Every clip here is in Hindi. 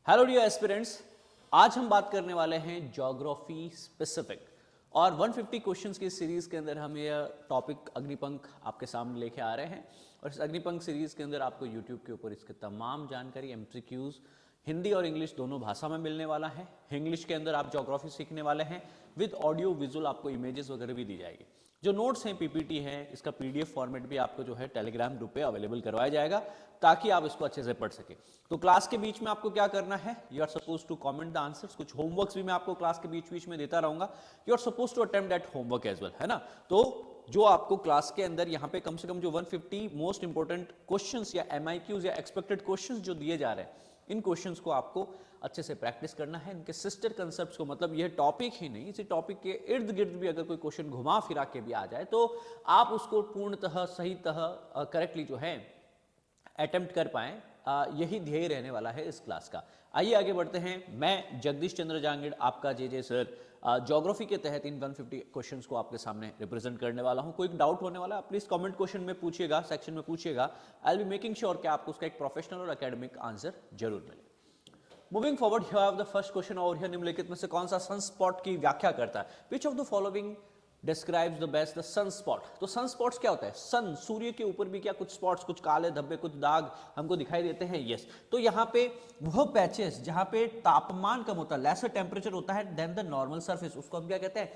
हेलो डियर एस्पिरेंट्स, आज हम बात करने वाले हैं ज्योग्राफी स्पेसिफिक और 150 क्वेश्चंस की सीरीज के अंदर हम ये टॉपिक अग्निपंख आपके सामने लेके आ रहे हैं। और इस अग्निपंख सीरीज के अंदर आपको यूट्यूब के ऊपर इसके तमाम जानकारी एमसीक्यूज हिंदी और इंग्लिश दोनों भाषा में मिलने वाला है। इंग्लिश के अंदर आप ज्योग्राफी सीखने वाले हैं विद ऑडियो विजुअल, आपको इमेजेस वगैरह भी दी जाएगी। जो नोट्स हैं पीपीटी है, इसका पीडीएफ फॉर्मेट भी आपको जो है टेलीग्राम ग्रुप पे अवेलेबल करवाया जाएगा ताकि आप इसको अच्छे से पढ़ सके। तो क्लास के बीच में आपको क्या करना है, you are suppose to comment the answers. कुछ होमवर्क्स भी मैं आपको क्लास के बीच बीच में देता रहूंगा, you are suppose to attempt that homework as well, है ना। तो जो आपको क्लास के अंदर यहाँ पे कम से कम जो 150 मोस्ट इंपोर्टेंट क्वेश्चंस या एमआईक्यूज या एक्सपेक्टेड क्वेश्चंस जो दिए जा रहे हैं, इन क्वेश्चंस को आपको अच्छे से प्रैक्टिस करना है। इनके सिस्टर कंसेप्ट्स को, मतलब यह टॉपिक ही नहीं, इसी टॉपिक के इर्द गिर्द भी अगर कोई क्वेश्चन घुमा फिरा के भी आ जाए तो आप उसको पूर्णतः सहीतः करेक्टली जो है अटेम्प्ट कर पाए, यही ध्येय रहने वाला है इस क्लास का। आइए आगे बढ़ते हैं। मैं जगदीश चंद्र जांगिड़, आपका जे सर, ज्योग्राफी के तहत इन 150 क्वेश्चंस को आपके सामने रिप्रेजेंट करने वाला हूं। कोई डाउट होने वाला है प्लीज कमेंट क्वेश्चन में पूछिएगा, सेक्शन में पूछिएगा। I will be making sure कि आपको उसका एक प्रोफेशनल और एकेडमिक आंसर जरूर मिले। Moving forward, here have the first question over here. निम्नलिखित में से कौन सा सनस्पॉट की व्याख्या करता है? Which of the following describes the best the sunspot? तो सनस्पॉट्स क्या होता है? सन, सूर्य के ऊपर भी क्या कुछ स्पॉट्स, कुछ काले धब्बे, कुछ दाग हमको दिखाई देते हैं। यस, तो यहाँ पे वो पैचेस जहां पे तापमान कम होता है, लेसर टेम्परेचर होता है देन द नॉर्मल सरफेस, उसको हम क्या कहते हैं?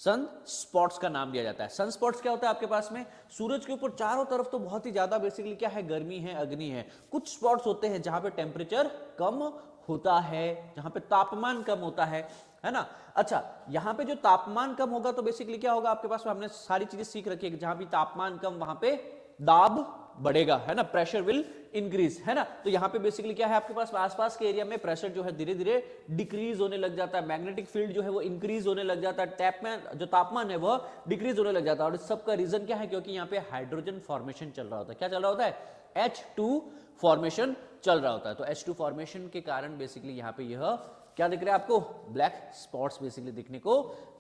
सन स्पॉट्स का नाम दिया जाता है। सन स्पॉट्स क्या होता है आपके पास में? सूरज के ऊपर चारों तरफ तो बहुत ही ज्यादा बेसिकली क्या है, गर्मी है, अग्नि है। कुछ स्पॉट्स होते हैं जहां पे टेम्परेचर कम होता है, जहां पे तापमान कम होता है ना। अच्छा, यहां पे जो तापमान कम होगा तो बेसिकली क्या होगा आपके पास में, हमने सारी चीजें सीख रखी है कि जहां भी तापमान कम वहां पे दाब बढ़ेगा, है ना, प्रेशर विल इंक्रीज, है ना। तो यहाँ पे बेसिकली क्या है आपके पास, आसपास के एरिया में प्रेशर जो है धीरे धीरे डिक्रीज होने लग जाता है, मैग्नेटिक फील्ड जो है वो इंक्रीज होने लग जाता है, जो तापमान है वह डिक्रीज होने लग जाता है। और इस सबका रीजन क्या है? क्योंकि यहाँ पे हाइड्रोजन फॉर्मेशन चल रहा होता है। क्या चल रहा होता है? H2 फॉर्मेशन चल रहा होता है। तो H2 फॉर्मेशन के कारण बेसिकली यहाँ पे यह क्या दिख रहा है आपको? ब्लैक स्पॉट्स बेसिकली दिखने को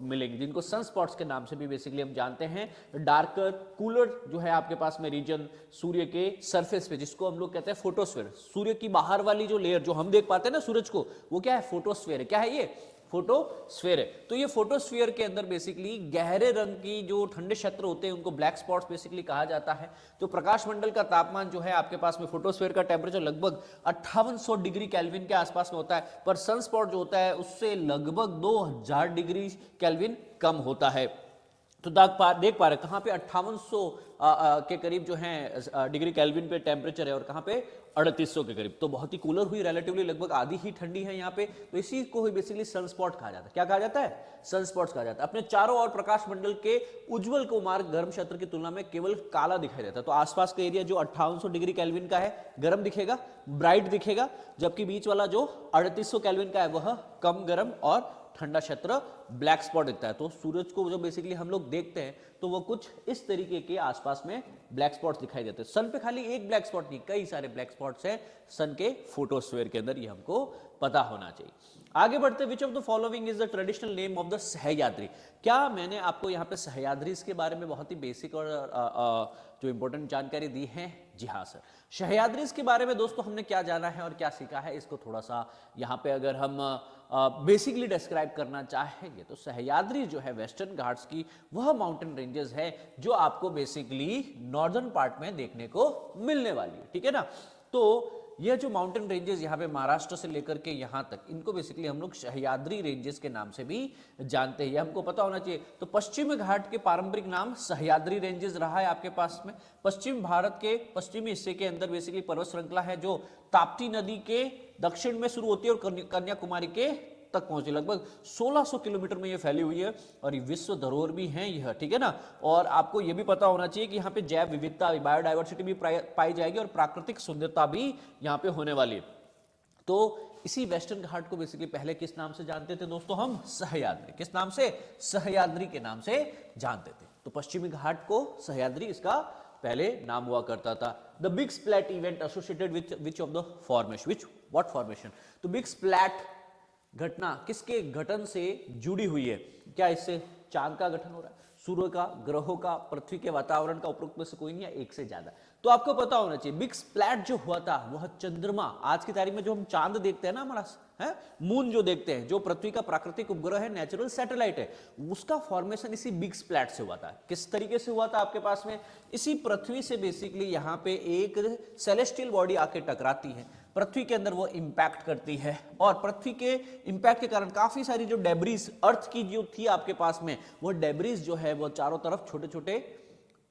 मिलेंगे, जिनको सन स्पॉट्स के नाम से भी बेसिकली हम जानते हैं। डार्कर कूलर जो है आपके पास में रीजन सूर्य के सरफेस पे, जिसको हम लोग कहते हैं फोटोस्फीयर, सूर्य की बाहर वाली जो लेयर जो हम देख पाते हैं ना सूरज को, वो क्या है? फोटोस्फीयर है। क्या है ये? फोटोस्फीयर है। तो ये फोटोस्फीयर के अंदर बेसिकली गहरे रंग की जो ठंडे क्षेत्र होते हैं उनको ब्लैक स्पॉट्स बेसिकली कहा जाता है। तो प्रकाश मंडल का तापमान जो है आपके पास में, फोटोस्फीयर का टेम्परेचर लगभग 5800 डिग्री केल्विन के आसपास में होता है, पर सनस्पॉट जो होता है उससे लगभग 2000 डिग्री केल्विन कम होता है। तो देख पा रहे कहां पे 5800 के करीब जो है डिग्री केल्विन पे टेम्परेचर है और कहां पे 3800 के करीब। तो बहुत ही कूलर हुई, रिलेटिवली लगभग आधी ही ठंडी है यहाँ पे। तो इसी को ही बेसिकली सनस्पॉट कहा जाता है। क्या कहा जाता है? सनस्पॉट्स कहा जाता है। अपने चारों ओर प्रकाश मंडल के उज्जवल को मार्ग गर्म क्षेत्र की तुलना में केवल काला दिखाई देता है। तो आसपास का एरिया जो 5800 डिग्री केल्विन का है गर्म दिखेगा, ब्राइट दिखेगा, जबकि बीच वाला जो 3800 केल्विन का है वह कम गर्म और ठंडा क्षेत्र ब्लैक स्पॉट दिखता है। तो सूरज को जो बेसिकली हम लोग देखते हैं तो वो कुछ इस तरीके के आसपास में ब्लैक स्पॉट्स दिखाई देते हैं। सन पे खाली एक ब्लैक स्पॉट नहीं, कई सारे ब्लैक स्पॉट्स हैं सन के फोटोस्फीयर के अंदर, ये हमको पता होना चाहिए। आगे बढ़ते, विच of the following is the traditional name of the Sahyadri? क्या मैंने आपको यहाँ पे सह्याद्री के बारे में बहुत ही बेसिक और जो इंपॉर्टेंट जानकारी दी है? जी हाँ सर। सह्याद्री के बारे में दोस्तों हमने क्या जाना है और क्या सीखा है, इसको थोड़ा सा यहाँ पे अगर हम बेसिकली डिस्क्राइब करना चाहेंगे तो सह्याद्री जो है वेस्टर्न घाट्स की वह माउंटेन रेंजेस है जो आपको बेसिकली नॉर्दर्न पार्ट में देखने को मिलने वाली है, ठीक है ना। तो यह जो माउंटेन रेंजेस यहाँ पे महाराष्ट्र से लेकर के यहाँ तक, इनको बेसिकली हम लोग सह्याद्री रेंजेस के नाम से भी जानते हैं, ये हमको पता होना चाहिए। तो पश्चिमी घाट के पारंपरिक नाम सह्याद्री रेंजेस रहा है आपके पास में। पश्चिम भारत के पश्चिमी हिस्से के अंदर बेसिकली पर्वत श्रृंखला है जो ताप्ती नदी के दक्षिण में शुरू होती है और कन्याकुमारी के तक पहुंची, लगभग 1600 किलोमीटर में ये फैली हुई है और ये विश्व धरोहर भी है यह, ठीक है ना। और आपको ये भी पता होना चाहिए कि यहाँ पे जैव विविधता, बायोडाइवर्सिटी भी पाई जाएगी और प्राकृतिक सुंदरता भी यहाँ पे होने वाली है। तो इसी वेस्टर्न घाट को बेसिकली पहले किस नाम से जानते थे दोस्तों? हम सह्याद्री। किस नाम से? सह्याद्री के नाम से जानते थे। तो पश्चिमी घाट को सह्याद्री इसका पहले नाम हुआ करता था। The big splat event associated with which of the formation? What formation? तो बिग स्प्लैट घटना किसके गठन से जुड़ी हुई है? क्या इससे चांद का गठन हो रहा है, सूर्य का, ग्रहों का, पृथ्वी के वातावरण का, उपरोक्त में से कोई नहीं, या एक से ज्यादा? तो आपको पता होना चाहिए बिग स्प्लैट जो हुआ था वह चंद्रमा, आज की तारीख में जो हम चांद देखते हैं ना हमारा है, मून जो देखते हैं, जो पृथ्वी का प्राकृतिक उपग्रह है, नेचुरल सैटेलाइट है, उसका फॉर्मेशन इसी बिग स्प्लैट से हुआ था। किस तरीके से हुआ था आपके पास में, इसी पृथ्वी से बेसिकली यहाँ पे एक सेलेस्टियल बॉडी आके टकराती है, पृथ्वी के अंदर वो इंपैक्ट करती है, और पृथ्वी के इंपैक्ट के कारण काफी सारी जो डेब्रीज अर्थ की जो थी आपके पास में, वो डेब्रीज जो है वो चारों तरफ छोटे छोटे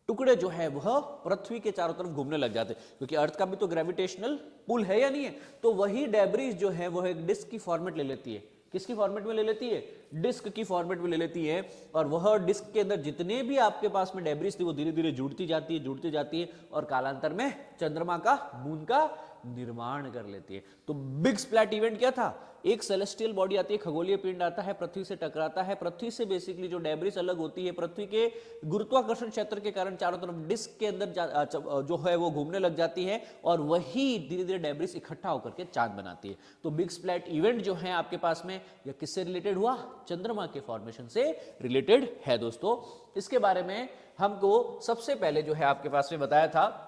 टुकड़े जो है वह पृथ्वी के चारों तरफ घूमने लग जाते, क्योंकि अर्थ का भी तो ग्रेविटेशनल पुल है या नहीं है, तो वही डेब्रीज जो है वह एक डिस्क की फॉर्मेट ले लेती है। किसकी फॉर्मेट में ले लेती है, डिस्क की फॉर्मेट में ले लेती है, और वह डिस्क के अंदर जितने भी आपके पास में डेब्रीज थी वो धीरे धीरे जुड़ती जाती है और कालांतर में चंद्रमा का, मून का निर्माण कर लेती है। तो बिग स्प्लैट इवेंट क्या था, एक सेलेस्टियल बॉडी आती है, खगोलीय पिंड आता है, पृथ्वी से टकराता है, पृथ्वी से बेसिकली जो डेब्रिस अलग होती है, पृथ्वी के गुरुत्वाकर्षण क्षेत्र के कारण चारों तरफ डिस्क के अंदर जो है वो घूमने लग जाती है, और वही धीरे धीरे डेब्रिस इकट्ठा होकर के चांद बनाती है। तो बिग स्प्लैट इवेंट जो है आपके पास में, यह किससे रिलेटेड हुआ, चंद्रमा के फॉर्मेशन से रिलेटेड है दोस्तों। इसके बारे में हमको सबसे पहले जो है आपके पास में बताया था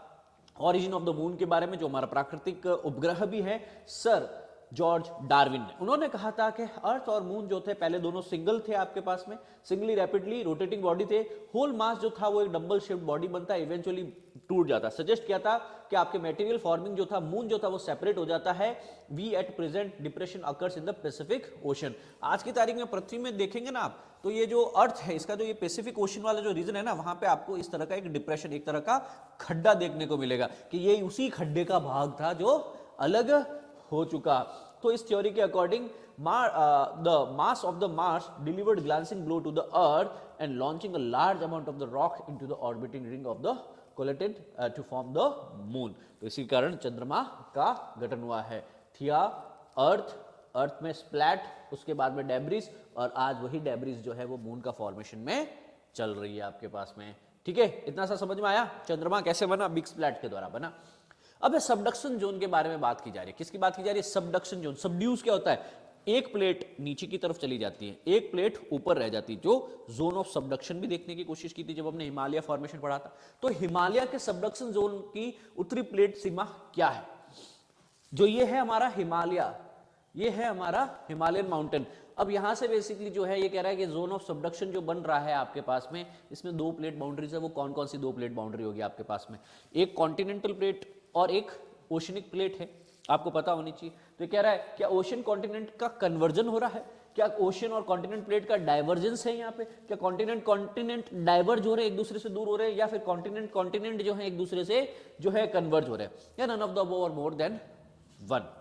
ऑरिजिन ऑफ द मून के बारे में, जो हमारा प्राकृतिक उपग्रह भी है, सर जॉर्ज डार्विन ने। उन्होंने कहा था कि अर्थ और मून जो थे पहले दोनों सिंगल थे आपके पास में, सिंगली रैपिडली रोटेटिंग बॉडी थे, होल मास जो था वो एक डबल शेप्ड बॉडी बनता है, इवेंचुअली टूट जाता। सजेस्ट किया था कि आपके मटेरियल फॉर्मिंग जो था, मून जो था वो सेपरेट हो जाता है, we at present depression occurs in the Pacific Ocean. आज की तारीख में पृथ्वी में देखेंगे ना आप, तो ये जो अर्थ है इसका जो ये पैसिफिक ओशन वाला जो रीजन है ना, वहां पे आपको इस तरह का एक डिप्रेशन, एक तरह का खड्डा देखने को मिलेगा कि ये उसी खड्डे का भाग था जो अलग हो चुका। तो इस थ्योरी के according the mass of the Mars delivered glancing blow to the earth and launching a large amount of the rock into the orbiting ring of the collated to form the moon. तो इसी कारण चंद्रमा का गठन हुआ है। थिया अर्थ में स्प्लैट, उसके बाद में डेब्रिस, और आज वही डेब्रिस जो है वो मून का फॉर्मेशन में चल रही है आपके पास में। ठीक है, इतना सा समझ में आया चंद्रमा कैसे बना, बिग स्प्लैट के द्वारा बना। अब सबडक्शन जोन के बारे में बात की जा रही है। किसकी बात की जा रही है, सबडक्शन जोन। सबड्यूस क्या होता है, एक प्लेट नीचे की तरफ चली जाती है, एक प्लेट ऊपर रह जाती है, जो जोन ऑफ सबडक्शन भी देखने की कोशिश की थी जब हमने हिमालय फॉर्मेशन पढ़ा था। तो हिमालय के सबडक्शन जोन की उत्तरी प्लेट सीमा क्या है, जो ये है हमारा हिमालय, ये है हमारा हिमालयन माउंटेन। अब यहां से बेसिकली जो है ये कह रहा है कि जोन ऑफ सबडक्शन जो बन रहा है आपके पास में, इसमें दो प्लेट बाउंड्रीज है। वो कौन कौन सी दो प्लेट बाउंड्री होगी आपके पास में, एक कॉन्टिनेंटल प्लेट और एक ओशनिक प्लेट है, आपको पता होनी चाहिए। तो ये कह रहा है क्या ओशन कॉन्टिनेंट का कन्वर्जन हो रहा है, क्या ओशन और कॉन्टिनेंट प्लेट का डाइवर्जेंस है यहाँ पे, क्या कॉन्टिनेंट डाइवर्ज हो रहे हैं, एक दूसरे से दूर हो रहे हैं, या फिर कॉन्टिनेंट जो है एक दूसरे से जो है कन्वर्ज हो रहे हैं, या नन ऑफ द अबव और मोर देन वन।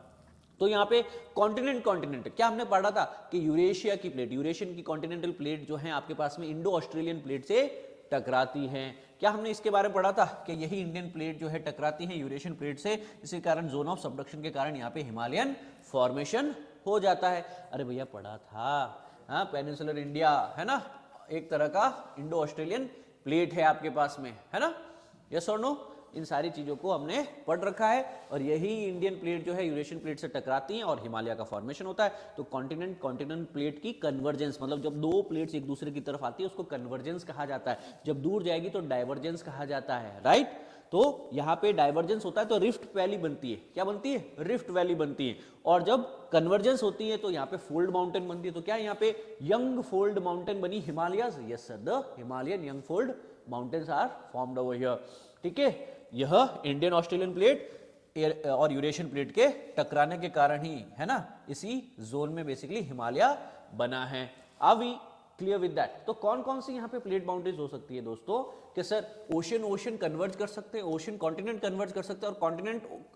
तो यहाँ पे कॉन्टिनेंट क्या हमने पढ़ा था कि यूरेशिया की प्लेट, यूरेशियन की कॉन्टिनेंटल प्लेट जो है आपके पास में इंडो ऑस्ट्रेलियन प्लेट से टकराती हैं। क्या हमने इसके बारे में पढ़ा था कि यही इंडियन प्लेट जो है टकराती है यूरेशियन प्लेट से, इसी कारण जोन ऑफ सबडक्शन के कारण यहाँ पे हिमालयन फॉर्मेशन हो जाता है। अरे भैया पढ़ा था, हाँ, पेनिनसुलर इंडिया है ना, एक तरह का इंडो ऑस्ट्रेलियन प्लेट है आपके पास में, है ना, यस और नो। इन सारी चीजों को हमने पढ़ रखा है, और यही इंडियन प्लेट जो है यूरेशियन प्लेट से टकराती हैं और हिमालय का फॉर्मेशन होता है। तो कॉन्टिनेंट प्लेट की कन्वर्जेंस, मतलब जब दो प्लेट्स एक दूसरे की तरफ आती है उसको कन्वर्जेंस कहा जाता है, जब दूर जाएगी तो डाइवर्जेंस कहा जाता है, राइट। तो यहाँ पे डाइवर्जेंस होता है तो रिफ्ट वैली बनती है, क्या बनती है, रिफ्ट वैली बनती है। और जब कन्वर्जेंस होती है तो यहाँ पे फोल्ड माउंटेन बनती है। तो क्या यहाँ पे यंग फोल्ड माउंटेन बनी Himalayas, yes sir, the Himalayan young fold mountains are formed over here. ठीक है, यह इंडियन ऑस्ट्रेलियन प्लेट और यूरेशियन प्लेट के टकराने के कारण ही, है ना, इसी जोन में बेसिकली हिमालय बना है। Are we clear with that. तो कौन कौन सी यहाँ पे प्लेट बाउंड्रीज हो सकती है दोस्तों, कि सर ओशन कन्वर्ज कर सकते हैं, ओशन कॉन्टिनेंट कन्वर्ज कर सकते हैं,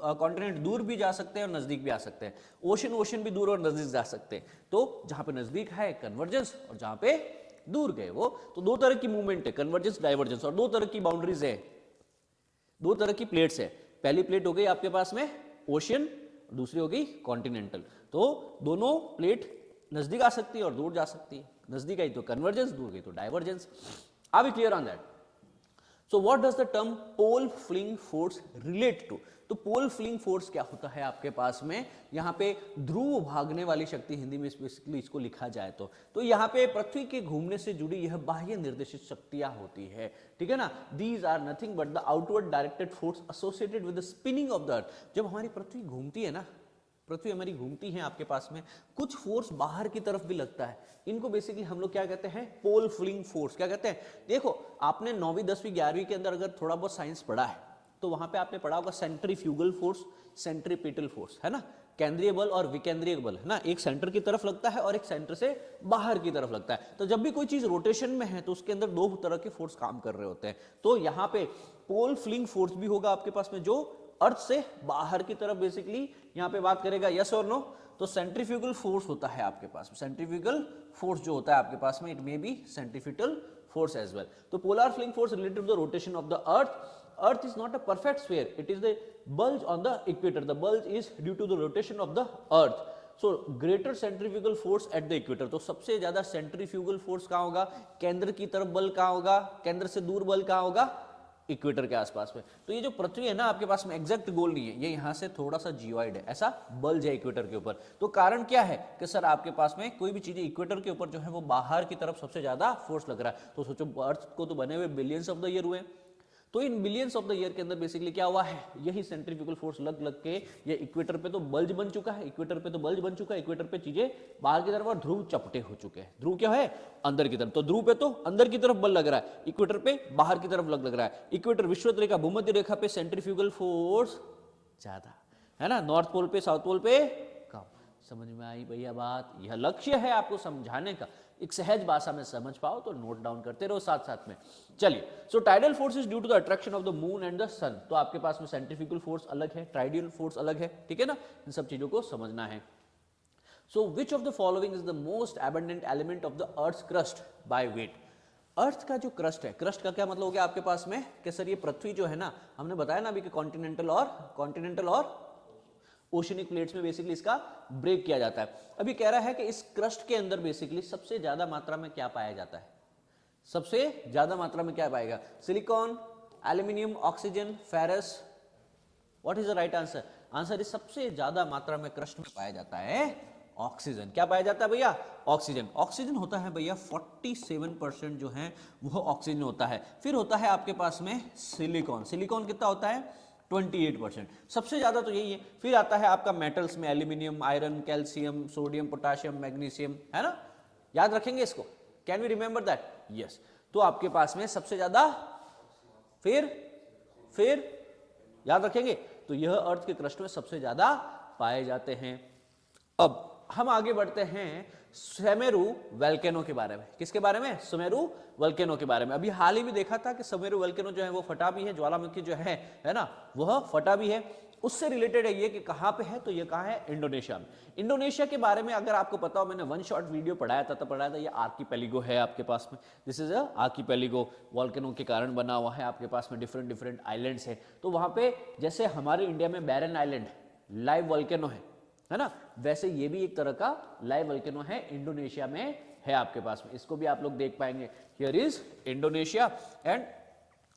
और कॉन्टिनेंट दूर भी जा सकते हैं और नजदीक भी आ सकते हैं, ओशन भी दूर और नजदीक जा सकते हैं। तो जहां पे नजदीक है कन्वर्जेंस, और जहां पे दूर गए वो, तो दो तरह की मूवमेंट है, कन्वर्जेंस डाइवर्जेंस, और दो तरह की बाउंड्रीज है, दो तरह की प्लेट्स है। पहली प्लेट हो गई आपके पास में ओशियन, दूसरी हो गई कॉन्टिनेंटल। तो दोनों प्लेट नजदीक आ सकती है और दूर जा सकती है, नजदीक आई तो कन्वर्जेंस, दूर गई तो divergence. Are we clear on that. So what does the term pole fling force relate to? तो पोल फ्लिंग फोर्स क्या होता है आपके पास में, यहाँ पे ध्रुव भागने वाली शक्ति हिंदी में बेसिकली इसको लिखा जाए तो यहाँ पे पृथ्वी के घूमने से जुड़ी यह बाह्य निर्देशित शक्तियां होती है, ठीक है ना। These are nothing but the outward directed force associated with the spinning of the earth. जब हमारी पृथ्वी घूमती है ना, पृथ्वी हमारी घूमती है आपके पास में, कुछ फोर्स बाहर की तरफ भी लगता है, इनको बेसिकली हम लोग क्या कहते हैं, पोल फ्लिंग फोर्स। क्या कहते हैं? देखो आपने 9वीं 10वीं 11वीं के अंदर अगर थोड़ा बहुत साइंस पढ़ा है तो वहां पे आपने पढ़ा होगा सेंट्रीफ्यूगल फोर्स, सेंट्रीपिटल फोर्स, है ना, केंद्रीय बल और विकेंद्रीय बल, है ना, एक सेंटर की तरफ लगता है और एक सेंटर से बाहर की तरफ लगता है। तो जब भी कोई चीज रोटेशन में है तो उसके अंदर दो तरह के फोर्स काम कर रहे होते हैं। तो यहाँ पे पोल फ्लिंग फोर्स भी होगा आपके पास में जो अर्थ से बाहर की तरफ बेसिकली यहाँ पे बात करेगा, यस और नो। तो सेंट्रीफ्यूगल फोर्स होता है आपके पास में, सेंट्रीफ्यूगल फोर्स जो होता है आपके पास में, it may be centripetal force as well. So polar fling force related to the rotation of the earth is not a perfect sphere, it is the bulge on the equator, the bulge is due to the rotation of the earth, so greater centrifugal force at the equator। तो सबसे ज्यादा सेंट्रीफ्यूगल फोर्स कहाँ होगा, केंद्र की तरफ बल कहाँ होगा, केंद्र से दूर बल कहाँ होगा, इक्वेटर के आसपास में। तो ये जो पृथ्वी है ना आपके पास में एग्जैक्ट गोल नहीं है, ये यहाँ से थोड़ा सा जियोइड है, ऐसा बल्ज है इक्वेटर के ऊपर। तो कारण क्या है कि सर आपके पास में कोई भी चीज इक्वेटर के ऊपर जो है वो बाहर की तरफ सबसे ज्यादा फोर्स लग रहा है। तो सोचो अर्थ को तो बने हुए बिलियंस ऑफ द ईयर हुए, तो इन बिलियंस ऑफ द ईयर के अंदर बेसिकली क्या हुआ है, यही सेंट्रीफ्यूगल फोर्स लग लग के ये इक्वेटर पे तो बल्ज बन चुका है, इक्वेटर पे तो बल्ज बन चुका है, इक्वेटर पे चीजें बाहर की तरफ और ध्रुव चपटे हो चुके हैं। ध्रुव क्या है, अंदर की तरफ, तो ध्रुव पे तो अंदर की तरफ बल लग रहा है, इक्वेटर पे बाहर की तरफ लग रहा है। इक्वेटर विषुवत रेखा भूमध्य रेखा पे सेंट्रीफ्यूगल फोर्स ज्यादा है ना, नॉर्थ पोल पे साउथ पोल पे कम। समझ में आई भैया बात? यह लक्ष्य है आपको समझाने का, एक सहज भाषा में समझ पाओ तो नोट डाउन करते रहो साथ साथ में। चलिए, so tidal force is due to the attraction of the moon and the sun. तो आपके पास में सेंट्रीफ्यूगल फोर्स अलग है, टाइडल फोर्स अलग है, ठीक है ना, इन सब चीजों को समझना है। So which of the following is the most abundant element of the earth crust by weight? Earth का जो क्रस्ट है, क्रस्ट का क्या मतलब हो गया आपके पास में कि सर ये पृथ्वी जो है ना, हमने बताया ना अभी कि कॉन्टिनेंटल और ओशनिक प्लेट्स में बेसिकली इसका ब्रेक किया जाता है। अभी कह रहा है कि इस क्रस्ट के अंदर बेसिकली सबसे ज्यादा मात्रा में क्या पाया जाता है, सबसे ज्यादा मात्रा में क्या पाएगा, silicon, aluminium, oxygen, ferrous. What is the right answer? Answer is सबसे ज्यादा मात्रा में क्रस्ट में पाया जाता है ऑक्सीजन। क्या पाया जाता है भैया? ऑक्सीजन। ऑक्सीजन होता है भैया 47% जो है वो ऑक्सीजन होता है। फिर होता है आपके पास में सिलिकॉन। सिलिकॉन कितना होता है? 28%। सबसे ज्यादा तो यही है। फिर आता है आपका मेटल्स में aluminium, iron, calcium, sodium, potassium, magnesium, है ना, याद रखेंगे इसको, can we remember that? Yes. तो आपके पास में सबसे ज्यादा, फिर याद रखेंगे, तो यह अर्थ के क्रस्ट में सबसे ज्यादा पाए जाते हैं। अब हम आगे बढ़ते हैं सुमेरु वोल्केनो के बारे में। किसके बारे में? सुमेरु वोल्केनो के बारे में। अभी हाल ही में देखा था कि सुमेरु वोल्केनो जो है वो फटा भी है, ज्वालामुखी जो है ना, वह फटा भी है। उससे रिलेटेड है ये कि कहां पे है, तो ये कहां है? इंडोनेशिया में। इंडोनेशिया के बारे में अगर आपको पता हो, मैंने वन शॉट वीडियो पढ़ाया था, ये आर्कीपेलिगो है आपके पास में। दिस इज अ आर्कीपेलिगो, वोल्केनो के कारण बना हुआ है, आपके पास में डिफरेंट आइलैंड्स है। तो वहां पे जैसे हमारे इंडिया में बैरन आइलैंड लाइव वोल्केनो है ना, वैसे ये भी एक तरह का लाइव वोल्केनो है, इंडोनेशिया में है आपके पास में। इसको भी आप लोग देख पाएंगे। हियर इज इंडोनेशिया एंड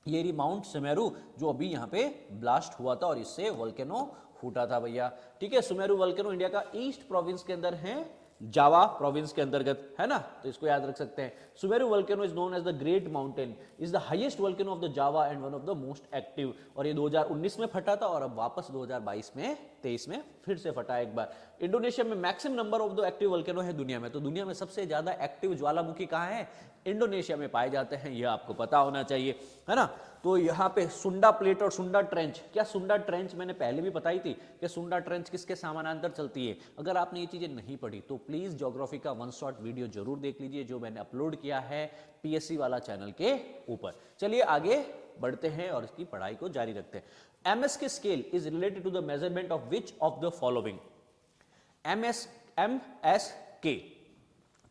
ये रही माउंट सुमेरु जो अभी यहाँ पे ब्लास्ट हुआ था और इससे वोल्केनो फूटा था भैया। ठीक है, सुमेरु वोल्केनो इंडिया का ईस्ट प्रोविंस के अंदर है, जावा प्रोविंस के अंतर्गत, है ना, तो इसको याद रख सकते हैं। Semeru volcano is known as the great mountain, is the highest volcano of the Java and one of the most active. और ये 2019 में फटा था और अब वापस 2023 में फिर से फटा एक बार। इंडोनेशिया में maximum number of the active volcano है दुनिया में। तो दुनिया में सबसे ज्यादा एक्टिव ज्वालामुखी कहाँ है? इंडोनेशिया में पाए जाते हैं, यह आपको पता होना चाहिए, है ना। तो यहाँ पे सुंडा प्लेट और सुंडा ट्रेंच, क्या सुंडा ट्रेंच मैंने पहले भी बताई थी कि सुंडा ट्रेंच किसके समानांतर चलती है। अगर आपने ये चीजें नहीं पढ़ी तो प्लीज ज्योग्राफी का वन शॉट वीडियो जरूर देख लीजिए जो मैंने अपलोड किया है पीएससी वाला चैनल के ऊपर। चलिए आगे बढ़ते हैं और इसकी पढ़ाई को जारी रखते हैं। MS K scale is related to the measurement of which of the following? MSK.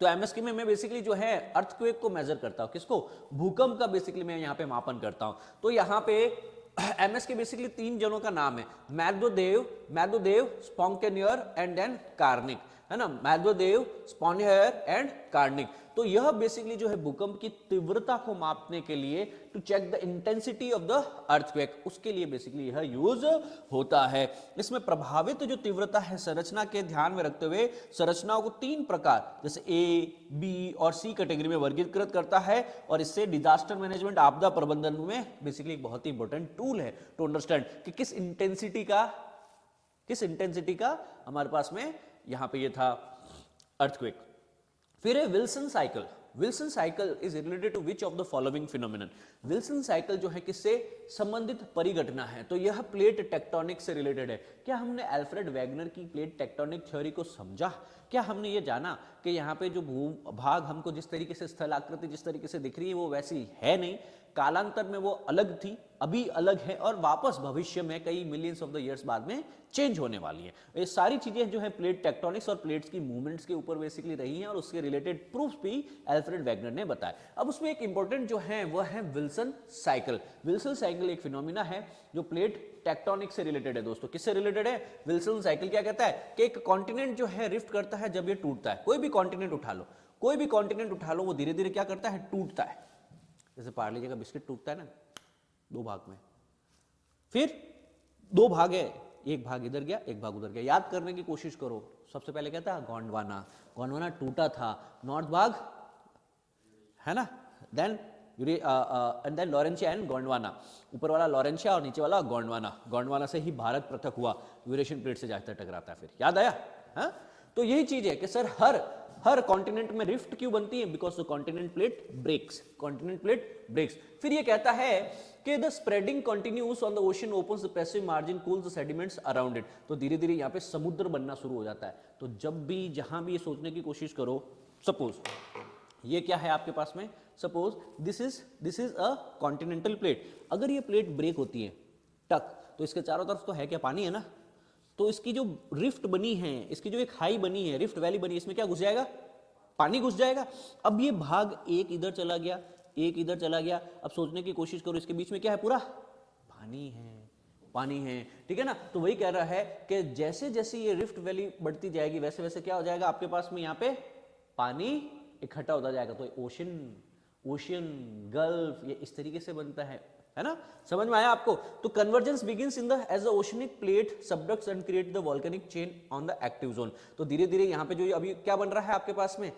तो एमएसके में मैं बेसिकली जो है अर्थक्वेक को मेजर करता हूं। किसको? भूकंप का बेसिकली मैं यहां पे मापन करता हूं। तो यहां पे एमएसके बेसिकली 3 जनों का नाम है, मैग्दोदेव, स्पॉन्केनियर एंड देन कार्निक, है ना, मैग्दोदेव, स्पॉन्केनियर एंड कार्निक। तो यह बेसिकली जो है भूकंप की तीव्रता को मापने के लिए, to check the intensity of the earthquake, उसके लिए बेसिकली यह यूज होता है। इसमें प्रभावित जो तीव्रता है संरचना के ध्यान में रखते हुए संरचनाओं को 3 प्रकार जैसे ए, बी और सी कैटेगरी में वर्गीकृत करता है, और इससे डिजास्टर मैनेजमेंट, आपदा प्रबंधन में बेसिकली एक बहुत ही इंपॉर्टेंट टूल है टू अंडरस्टैंड कि किस इंटेंसिटी का हमारे पास में यहां पे ये था अर्थक्वेक। फिर है Wilson cycle. Wilson cycle is related to which of the following phenomenon. Wilson cycle जो है किससे संबंधित परिघटना है, तो यह प्लेट टेक्टोनिक से रिलेटेड है। क्या हमने अल्फ्रेड वैगनर की प्लेट टेक्टोनिक थ्योरी को समझा? क्या हमने ये जाना कि यहाँ पे जो भूभाग हमको जिस तरीके से स्थलाकृति जिस तरीके से दिख रही है वो वैसी है नहीं, कालांतर में वो अलग थी, अभी अलग है, और वापस भविष्य में कई मिलियंस ऑफ द इयर्स बाद में चेंज होने वाली है। ये सारी चीजें जो है प्लेट टेक्टोनिक्स और प्लेट्स की मूवमेंट्स के ऊपर बेसिकली रही हैं, और उसके रिलेटेड प्रूफ्स भी अल्फ्रेड वैगनर ने बताया। अब उसमें एक इंपॉर्टेंट जो है वह है विल्सन साइकिल। विल्सन साइकिल एक फिनोमिना है जो प्लेट टेक्टोनिक से रिलेटेड है। दोस्तों किससे रिलेटेड है? विल्सन साइकिल क्या कहता है कि एक कॉन्टिनेंट जो है रिफ्ट करता है जब ये टूटता है। कोई भी कॉन्टिनेंट उठा लो, कोई भी कॉन्टिनेंट उठा लो, वो धीरे धीरे क्या करता है? टूटता है। जैसे पार्ले का बिस्किट टूटता है ना 2 भाग में, फिर 2 भाग है, एक भाग इधर गया एक भाग उधर गया। याद करने की कोशिश करो, सबसे पहले क्या था? गोंडवाना। गोंडवाना टूटा था, नॉर्थ भाग है ना, then and then Laurentia and Gondwana, ऊपर वाला लॉरेंशिया और नीचे वाला गोंडवाना। गोंडवाना से ही भारत पृथक हुआ, यूरेशियन प्लेट से जाकर टकराता है। फिर याद आया? हाँ, तो यही चीज है कि सर हर कॉन्टिनेंट में रिफ्ट क्यों बनती है? Because the continent plate breaks, continent plate breaks. फिर ये कहता है कि the spreading continues on the ocean opens the passive margin cools the sediments around it. तो धीरे धीरे यहाँ पे समुद्र बनना शुरू हो जाता है। तो जब भी जहां भी ये सोचने की कोशिश करो, सपोज ये क्या है आपके पास में, suppose this is a continental plate. अगर ये प्लेट ब्रेक होती है टक, तो इसके चारों तरफ तो है क्या? पानी है ना। तो इसकी जो रिफ्ट बनी है, इसकी जो एक हाई बनी है, रिफ्ट वैली बनी है, इसमें क्या घुस जाएगा? पानी घुस जाएगा। अब ये भाग एक इधर चला गया, एक इधर चला गया। अब सोचने की कोशिश करो, इसके बीच में क्या है? पूरा पानी है, पानी है, ठीक है ना। तो वही कह रहा है कि जैसे जैसे ये रिफ्ट वैली बढ़ती जाएगी वैसे वैसे क्या हो जाएगा आपके पास में? यहाँ पे पानी इकट्ठा होता जाएगा। तो ओशियन, गल्फ, ये इस तरीके से बनता है ना। समझ में आया आपको? तो convergence begins in the edge the oceanic plate subducts and create the volcanic chain on the active zone. तो धीरे धीरे यहाँ पे जो अभी क्या बन रहा है आपके पास में?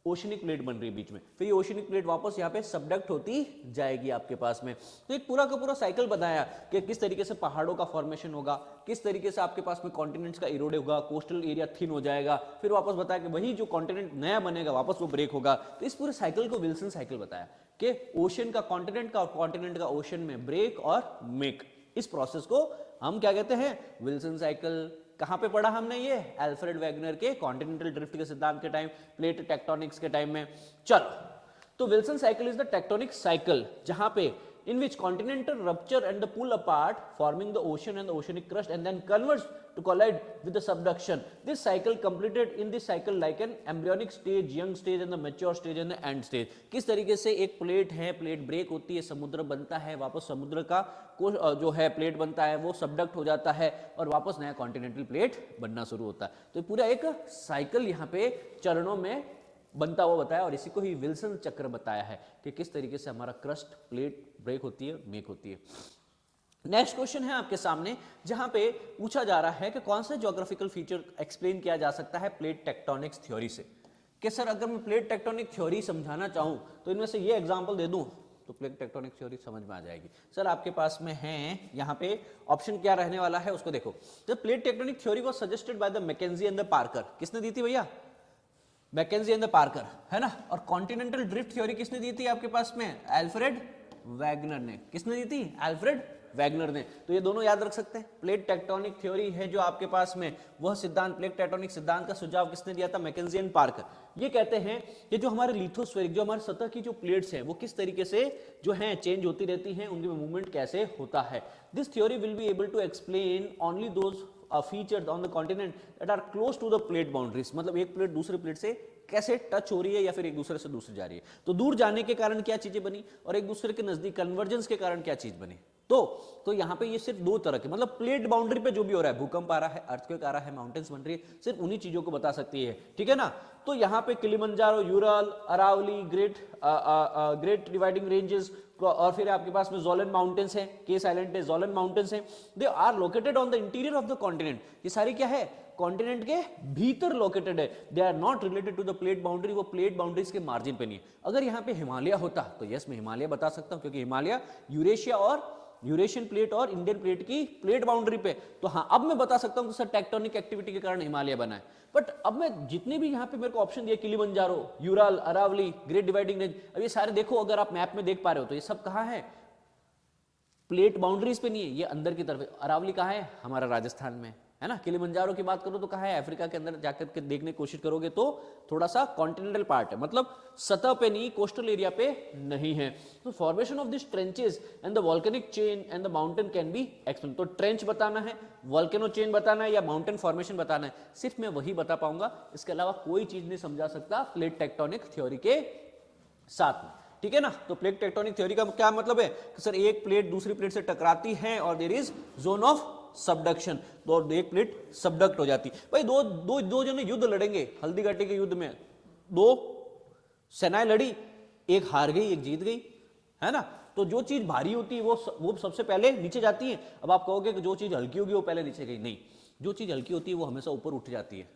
ओशनिक प्लेट बन रही है बीच में, फिर ये ओशनिक प्लेट वापस यहाँ पे सबडक्ट होती जाएगी आपके पास में। तो एक पूरा का पूरा साइकिल बताया कि किस तरीके से पहाड़ों का फॉर्मेशन होगा, किस तरीके से आपके पास में कॉन्टिनेंट्स का इरोड होगा, कोस्टल एरिया थिन हो जाएगा, फिर वापस बताया कि वही जो कॉन्टिनेंट नया बनेगा वापस वो ब्रेक होगा। तो इस पूरे साइकिल को विल्सन साइकिल बताया कि ओशन का कॉन्टिनेंट का और कॉन्टिनेंट का ओशन में ब्रेक और मेक, इस प्रोसेस को हम क्या कहते हैं? Wilson cycle. कहां पे पढ़ा हमने ये? अल्फ्रेड वैगनर के कॉन्टिनेंटल ड्रिफ्ट के सिद्धांत के टाइम, प्लेट टेक्टोनिक्स के टाइम में। चलो, तो Wilson cycle is the tectonic cycle जहां पे in which continental rupture and the pull apart forming the ocean and the oceanic crust and then converge to collide with the subduction. This cycle completed in this cycle like an embryonic stage, young stage and the mature stage and the end stage. किस तरीके से एक प्लेट है, प्लेट ब्रेक होती है, समुद्र बनता है, वापस समुद्र का जो है प्लेट बनता है वो सबडक्ट हो जाता है और वापस नया कॉन्टिनेंटल प्लेट बनना शुरू होता है। तो पूरा एक साइकिल यहाँ पे चरणों में बनता हुआ बताया, और इसी को ही विल्सन चक्र बताया है कि किस तरीके से हमारा क्रस्ट प्लेट ब्रेक होती है, मेक होती है। नेक्स्ट क्वेश्चन है आपके सामने जहां पे पूछा जा रहा है कि कौन सा ज्योग्राफिकल फीचर एक्सप्लेन किया जा सकता है प्लेट टेक्टोनिक्स थ्योरी से। कि सर अगर मैं प्लेट टेक्टोनिक थ्योरी समझाना चाहूं तो इनमें से ये एग्जांपल दे दूं तो प्लेट टेक्टोनिक थ्योरी समझ में आ जाएगी। सर आपके पास में है यहाँ पे ऑप्शन क्या रहने वाला है उसको देखो। The plate tectonic theory was suggested by the McKenzie and the Parker. किसने दी थी भैया? मैकेंजी एंड द पार्कर, है ना। और कॉन्टिनेंटल ड्रिफ्ट थ्योरी किसने दी थी आपके पास में? अल्फ्रेड वैगनर ने। किसने दी थी? अल्फ्रेड वैगनर ने। तो ये दोनों याद रख सकते हैं। प्लेट टेक्टोनिक थ्योरी है जो आपके पास में, वह सिद्धांत, प्लेट टेक्टोनिक सिद्धांत का सुझाव किसने दिया था? McKenzie and Parker. ये कहते हैं कि जो हमारे लिथोस्फेरिक, जो हमारे सतह की जो प्लेट्स हैं वो किस तरीके से जो हैं चेंज होती रहती हैं, उनके मूवमेंट कैसे होता है। This theory will be able to explain only those features on the continent that are close to the plate boundaries. मतलब एक प्लेट दूसरे प्लेट से कैसे टच हो रही है या फिर एक दूसरे से दूसरी जा रही है। तो दूर जाने के कारण क्या चीजें बनी और एक दूसरे के नजदीक कन्वर्जेंस के कारण क्या चीज बनी। तो यहाँ पे ये सिर्फ दो तरह के, मतलब प्लेट बाउंड्री पे जो भी हो रहा है, भूकंप आ रहा है, अर्थक्वेक आ रहा है, माउंटेन्स बन रही है, सिर्फ उन्हीं चीजों को बता सकती है, ठीक है ना। तो यहाँ पे Kilimanjaro, Ural, Aravalli, great Dividing Ranges, और फिर आपके पास में जोलन माउंटेन्स है, केस आइलैंड है, जोलन माउंटेन्स है, they are located on the interior of the continent. ये सारी क्या है, कॉन्टिनेंट के भीतर लोकेटेड है, they are not related to the plate boundary, वो प्लेट बाउंड्रीज के मार्जिन पे नहीं है। अगर यहाँ पे हिमालय होता तो यस मैं हिमालय बता सकता हूँ, क्योंकि हिमालय यूरेशिया और यूरेशियन प्लेट और इंडियन प्लेट की प्लेट बाउंड्री पे, तो हाँ अब मैं बता सकता हूँ कि सर टेक्टोनिक एक्टिविटी के कारण हिमालय बना है। बट अब मैं जितने भी यहाँ पे मेरे को ऑप्शन दिए, Kilimanjaro, Ural, Aravalli, great dividing range, अब ये सारे देखो, अगर आप मैप में देख पा रहे हो तो ये सब कहाँ है, प्लेट बाउंड्रीज पे नहीं है, ये अंदर की तरफ है। अरावली कहाँ है, हमारा राजस्थान में है ना। किलिमंजारो की बात करो तो कहाँ है, अफ्रीका के अंदर जाकर के देखने की कोशिश करोगे तो थोड़ा सा कॉन्टिनेंटल पार्ट है, मतलब सतह पे नहीं, कोस्टल एरिया पे नहीं है। तो formation of this trenches and the volcanic chain and the mountain can be explain. तो ट्रेंच बताना है, वॉल्केनो चेन बताना है, या माउंटेन फॉर्मेशन बताना है, सिर्फ मैं वही बता पाऊंगा, इसके अलावा कोई चीज नहीं समझा सकता प्लेट टेक्टोनिक थ्योरी के साथ में, ठीक है ना। तो प्लेट टेक्टोनिक थ्योरी का क्या मतलब है कि सर एक प्लेट दूसरी प्लेट से टकराती है और there is zone of subduction, तो एक प्लेट सबडक्ट हो जाती। भाई दो दो दो जने युद्ध लड़ेंगे, हल्दी घाटी के युद्ध में दो सेनाएं लड़ी, एक हार गई एक जीत गई, है ना। तो जो चीज भारी होती है वो सबसे पहले नीचे जाती है। अब आप कहोगे कि जो चीज हल्की होगी वो पहले नीचे गई, नहीं, जो चीज हल्की होती है वो हमेशा ऊपर उठ जाती है,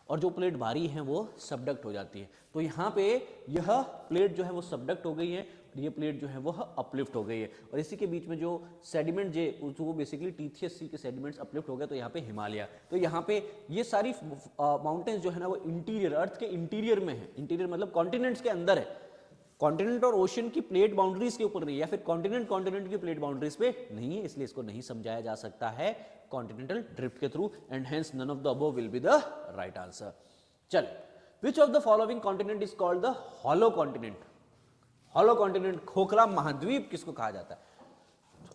और जो प्लेट भारी है वो सबडक्ट हो जाती है। तो यहाँ पे यह प्लेट जो है वो सबडक्ट हो गई है, और ये प्लेट जो है वो अपलिफ्ट हो गई है, और इसी के बीच में जो सेडिमेंट वो बेसिकली टीथियस सी के सेडिमेंट्स अपलिफ्ट हो गए, तो यहाँ पे हिमालय। तो यहाँ पे ये सारी माउंटेन्स जो है ना वो इंटीरियर, अर्थ के इंटीरियर में है, इंटीरियर मतलब कॉन्टिनेंट्स के अंदर है, कॉन्टिनेंट और ओशन की प्लेट बाउंड्रीज के ऊपर नहीं, या फिर कॉन्टिनेंट की प्लेट बाउंड्रीज पे नहीं है, इसलिए इसको नहीं समझाया जा सकता है कॉन्टिनेंटल ड्रिफ्ट के through, and hence none of the above will be the right answer. चल, which of the following continent is called the hollow continent. Hollow continent, खोखला महाद्वीप किसको कहा जाता है?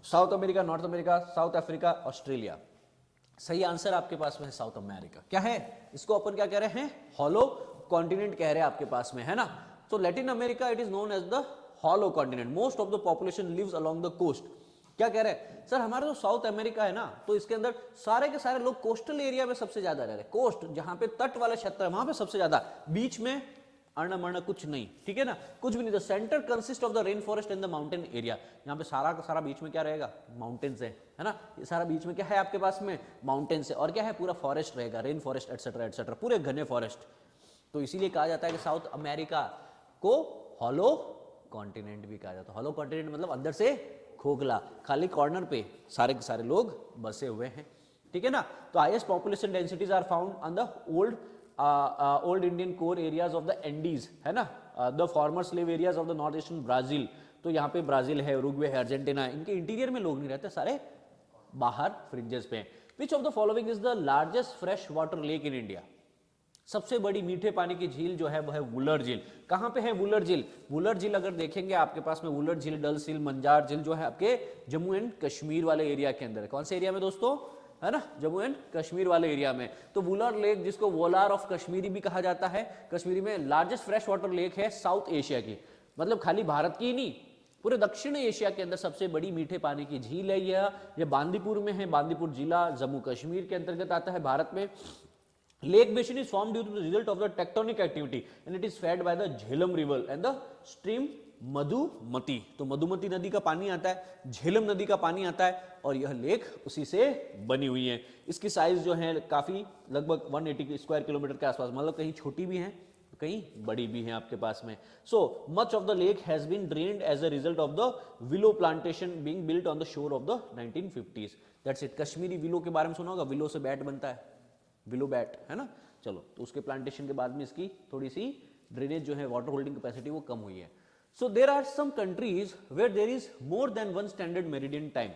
South America, North America, South Africa, Australia. सही आंसर आपके पास में है साउथ अमेरिका। क्या है इसको अपन क्या कह रहे हैं? हॉलो कॉन्टिनेंट कह रहे हैं आपके पास में, है ना। तो Latin America it is known as the hollow continent, most of the population lives along the coast. क्या कह रहे हैं सर? हमारा जो साउथ अमेरिका है ना, तो इसके अंदर सारे के सारे लोग कोस्टल एरिया में सबसे ज्यादा रह रहे हैं, कोस्ट जहां पे तट वाला क्षेत्र है वहां पे सबसे ज्यादा, बीच में अर्ण मर्ण कुछ नहीं, ठीक है ना, कुछ भी नहीं। The centre consist of the rain forest and the mountain area. यहाँ पे सारा का सारा बीच में क्या रहेगा? माउंटेन्स है ना। ये सारा बीच में क्या है आपके पास में? माउंटेन्स है, और क्या है? पूरा फॉरेस्ट रहेगा, रेन फॉरेस्ट एटसेट्रा एटसेट्रा, पूरे घने फॉरेस्ट। तो इसीलिए कहा जाता है कि साउथ अमेरिका को हॉलो कॉन्टिनेंट भी कहा जाता है। हॉलो कॉन्टिनेंट मतलब अंदर से खोखला, खाली कॉर्नर पे सारे के सारे लोग बसे हुए हैं, ठीक है ना। तो highest population densities are found on the old Indian core areas of the Andes, है ना, the former slave areas of the north eastern Brazil. तो यहाँ पे ब्राजील है, उरुग्वे है, अर्जेंटीना है, इनके इंटीरियर में लोग नहीं रहते, सारे बाहर फ्रिंजेस पे हैं। विच of the following is the largest fresh water lake in India? सबसे बड़ी मीठे पानी की झील जो है वो है वुलर झील। कहां पे है वुलर झील? वुलर झील अगर देखेंगे आपके पास में वुलर झील, डल झील, मंजार झील जो है आपके जम्मू एंड कश्मीर वाले एरिया के अंदर है। कौन से एरिया में दोस्तों? है ना, जम्मू एंड कश्मीर वाले एरिया में। तो वुलर लेक जिसको वोलार ऑफ कश्मीरी भी कहा जाता है, कश्मीरी में लार्जेस्ट फ्रेश वाटर लेक है साउथ एशिया की, मतलब खाली भारत की ही नहीं, पूरे दक्षिण एशिया के अंदर सबसे बड़ी मीठे पानी की झील है यह बांदीपुर में है। बांदीपुर जिला जम्मू कश्मीर के अंतर्गत आता है भारत में। Lake basin is formed due to the result of the tectonic activity and it is fed by the Jhelum river and the stream Madhumati. तो मधुमती नदी का पानी आता है, झेलम नदी का पानी आता है, और यह लेक उसी से बनी हुई है। इसकी साइज जो है काफी लगभग 180 स्क्वायर किलोमीटर के आसपास, मतलब कहीं छोटी भी है कहीं बड़ी भी है आपके पास में। So much of the lake has been drained as a result of the willow plantation being built on the shore of the 1950s। That's it. Kashmiri willow के बारे में सुना होगा, विलो से बैट बनता है, विलो बैट, है ना। चलो, तो उसके प्लांटेशन के बाद में इसकी थोड़ी सी ड्रेनेज जो है, वाटर होल्डिंग कैपेसिटी वो कम हुई है। So there are some countries where there is more than one standard meridian time.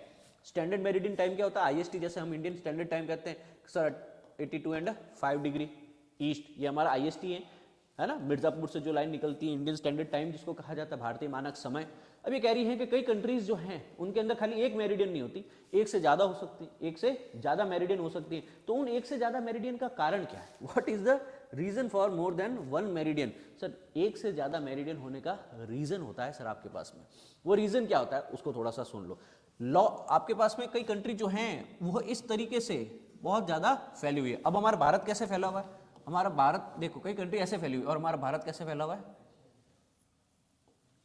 Standard meridian time क्या होता है? आईएसटी, जैसे हम इंडियन स्टैंडर्ड टाइम कहते हैं सर 82.5 डिग्री ईस्ट, ये हमारा आईएसटी है ना। मिर्जापुर से जो लाइन निकलती है, इंडियन स्टैंडर्ड टाइम जिसको कहा जाता है, भारतीय मानक समय। अब ये कह रही है कि कई कंट्रीज जो हैं उनके अंदर खाली एक मेरिडियन नहीं होती, एक से ज्यादा हो सकती, एक से ज्यादा मेरिडियन हो सकती है। तो उन एक से ज्यादा मेरिडियन का कारण क्या है? What is the reason for more than one meridian? Sir, एक से ज्यादा मेरिडियन होने का रीजन होता है सर आपके पास में। वो रीजन क्या होता है उसको थोड़ा सा सुन लो। लॉ आपके पास में कई कंट्री जो हैं वो इस तरीके से बहुत ज्यादा फैली हुई है। अब हमारा भारत कैसे फैला हुआ है, हमारा भारत देखो कई कंट्री ऐसे फैली हुई है और हमारा भारत कैसे फैला हुआ है,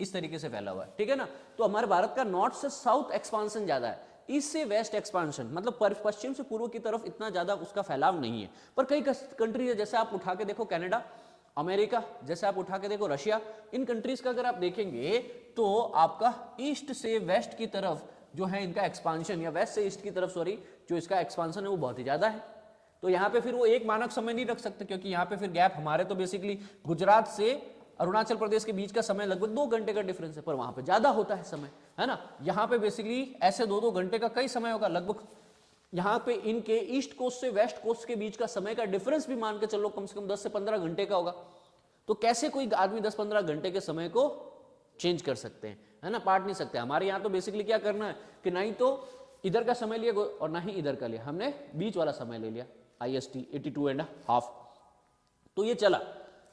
इस तरीके से फैला हुआ है, ठीक है ना। तो हमारे भारत का नॉर्थ से साउथ एक्सपांशन ज्यादा है, ईस्ट से वेस्ट एक्सपांशन, मतलब पश्चिम से पूर्व की तरफ इतना ज्यादा उसका फैलाव नहीं है। पर कई कंट्री है, जैसे आप उठा के देखो कनाडा, अमेरिका, जैसे आप उठा के देखो रशिया, इन कंट्रीज का अगर आप देखेंगे तो आपका ईस्ट से वेस्ट की तरफ जो है इनका एक्सपांशन, या वेस्ट से ईस्ट की तरफ सॉरी, जो इसका एक्सपांशन है वो बहुत ही ज्यादा है। तो यहाँ पे फिर वो एक मानक समय नहीं रख सकते, क्योंकि यहाँ पे फिर गैप हमारे तो बेसिकली गुजरात से अरुणाचल प्रदेश के बीच का समय लगभग 2 घंटे का डिफरेंस है, पर वहां पे ज्यादा होता है समय, है ना। यहाँ पे बेसिकली ऐसे 2-2 घंटे का कई समय होगा लगभग। यहाँ पे इनके ईस्ट कोस्ट से वेस्ट कोस्ट के बीच का समय का डिफरेंस भी मान के चलो कम से कम 10 से 15 घंटे का होगा। तो कैसे कोई आदमी 10-15 घंटे के समय को चेंज कर सकते हैं, है ना, पाट नहीं सकते। हमारे यहाँ तो बेसिकली क्या करना है कि नहीं तो इधर का समय लिया और ना ही इधर का लिया, हमने बीच वाला समय ले लिया IST 82.5। तो ये चला।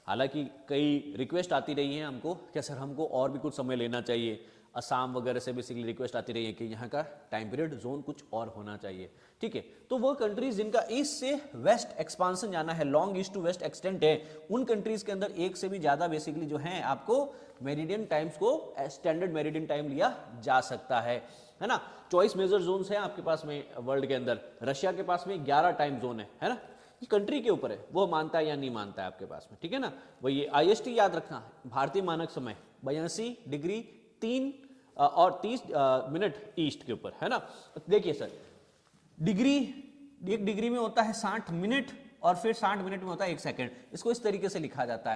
हालांकि कई रिक्वेस्ट आती रही है हमको कि सर हमको और भी कुछ समय लेना चाहिए, असम वगैरह से बेसिकली रिक्वेस्ट आती रही है कि यहाँ का टाइम पीरियड जोन कुछ और होना चाहिए, ठीक है। तो वो कंट्रीज जिनका ईस्ट से वेस्ट एक्सपांशन जाना है, long east to west extent है, उन कंट्रीज के अंदर एक से भी ज्यादा बेसिकली जो है आपको मेरिडियन टाइम्स को स्टैंडर्ड मेरिडियन टाइम लिया जा सकता है ना। चॉइस मेजर जोन है आपके पास में वर्ल्ड के अंदर, रशिया के पास में 11 टाइम जोन है ना। कंट्री के ऊपर है वो मानता है या नहीं मानता है आपके पास में, ठीक है ना। वही IST याद रखना, भारतीय मानक समय 82 डिग्री 3 और 30 मिनट ईस्ट के ऊपर, है ना। देखिए सर, डिग्री, एक डिग्री में होता है 60 मिनट और फिर 60 मिनट में होता है 1 सेकेंड। इसको इस तरीके से लिखा जाता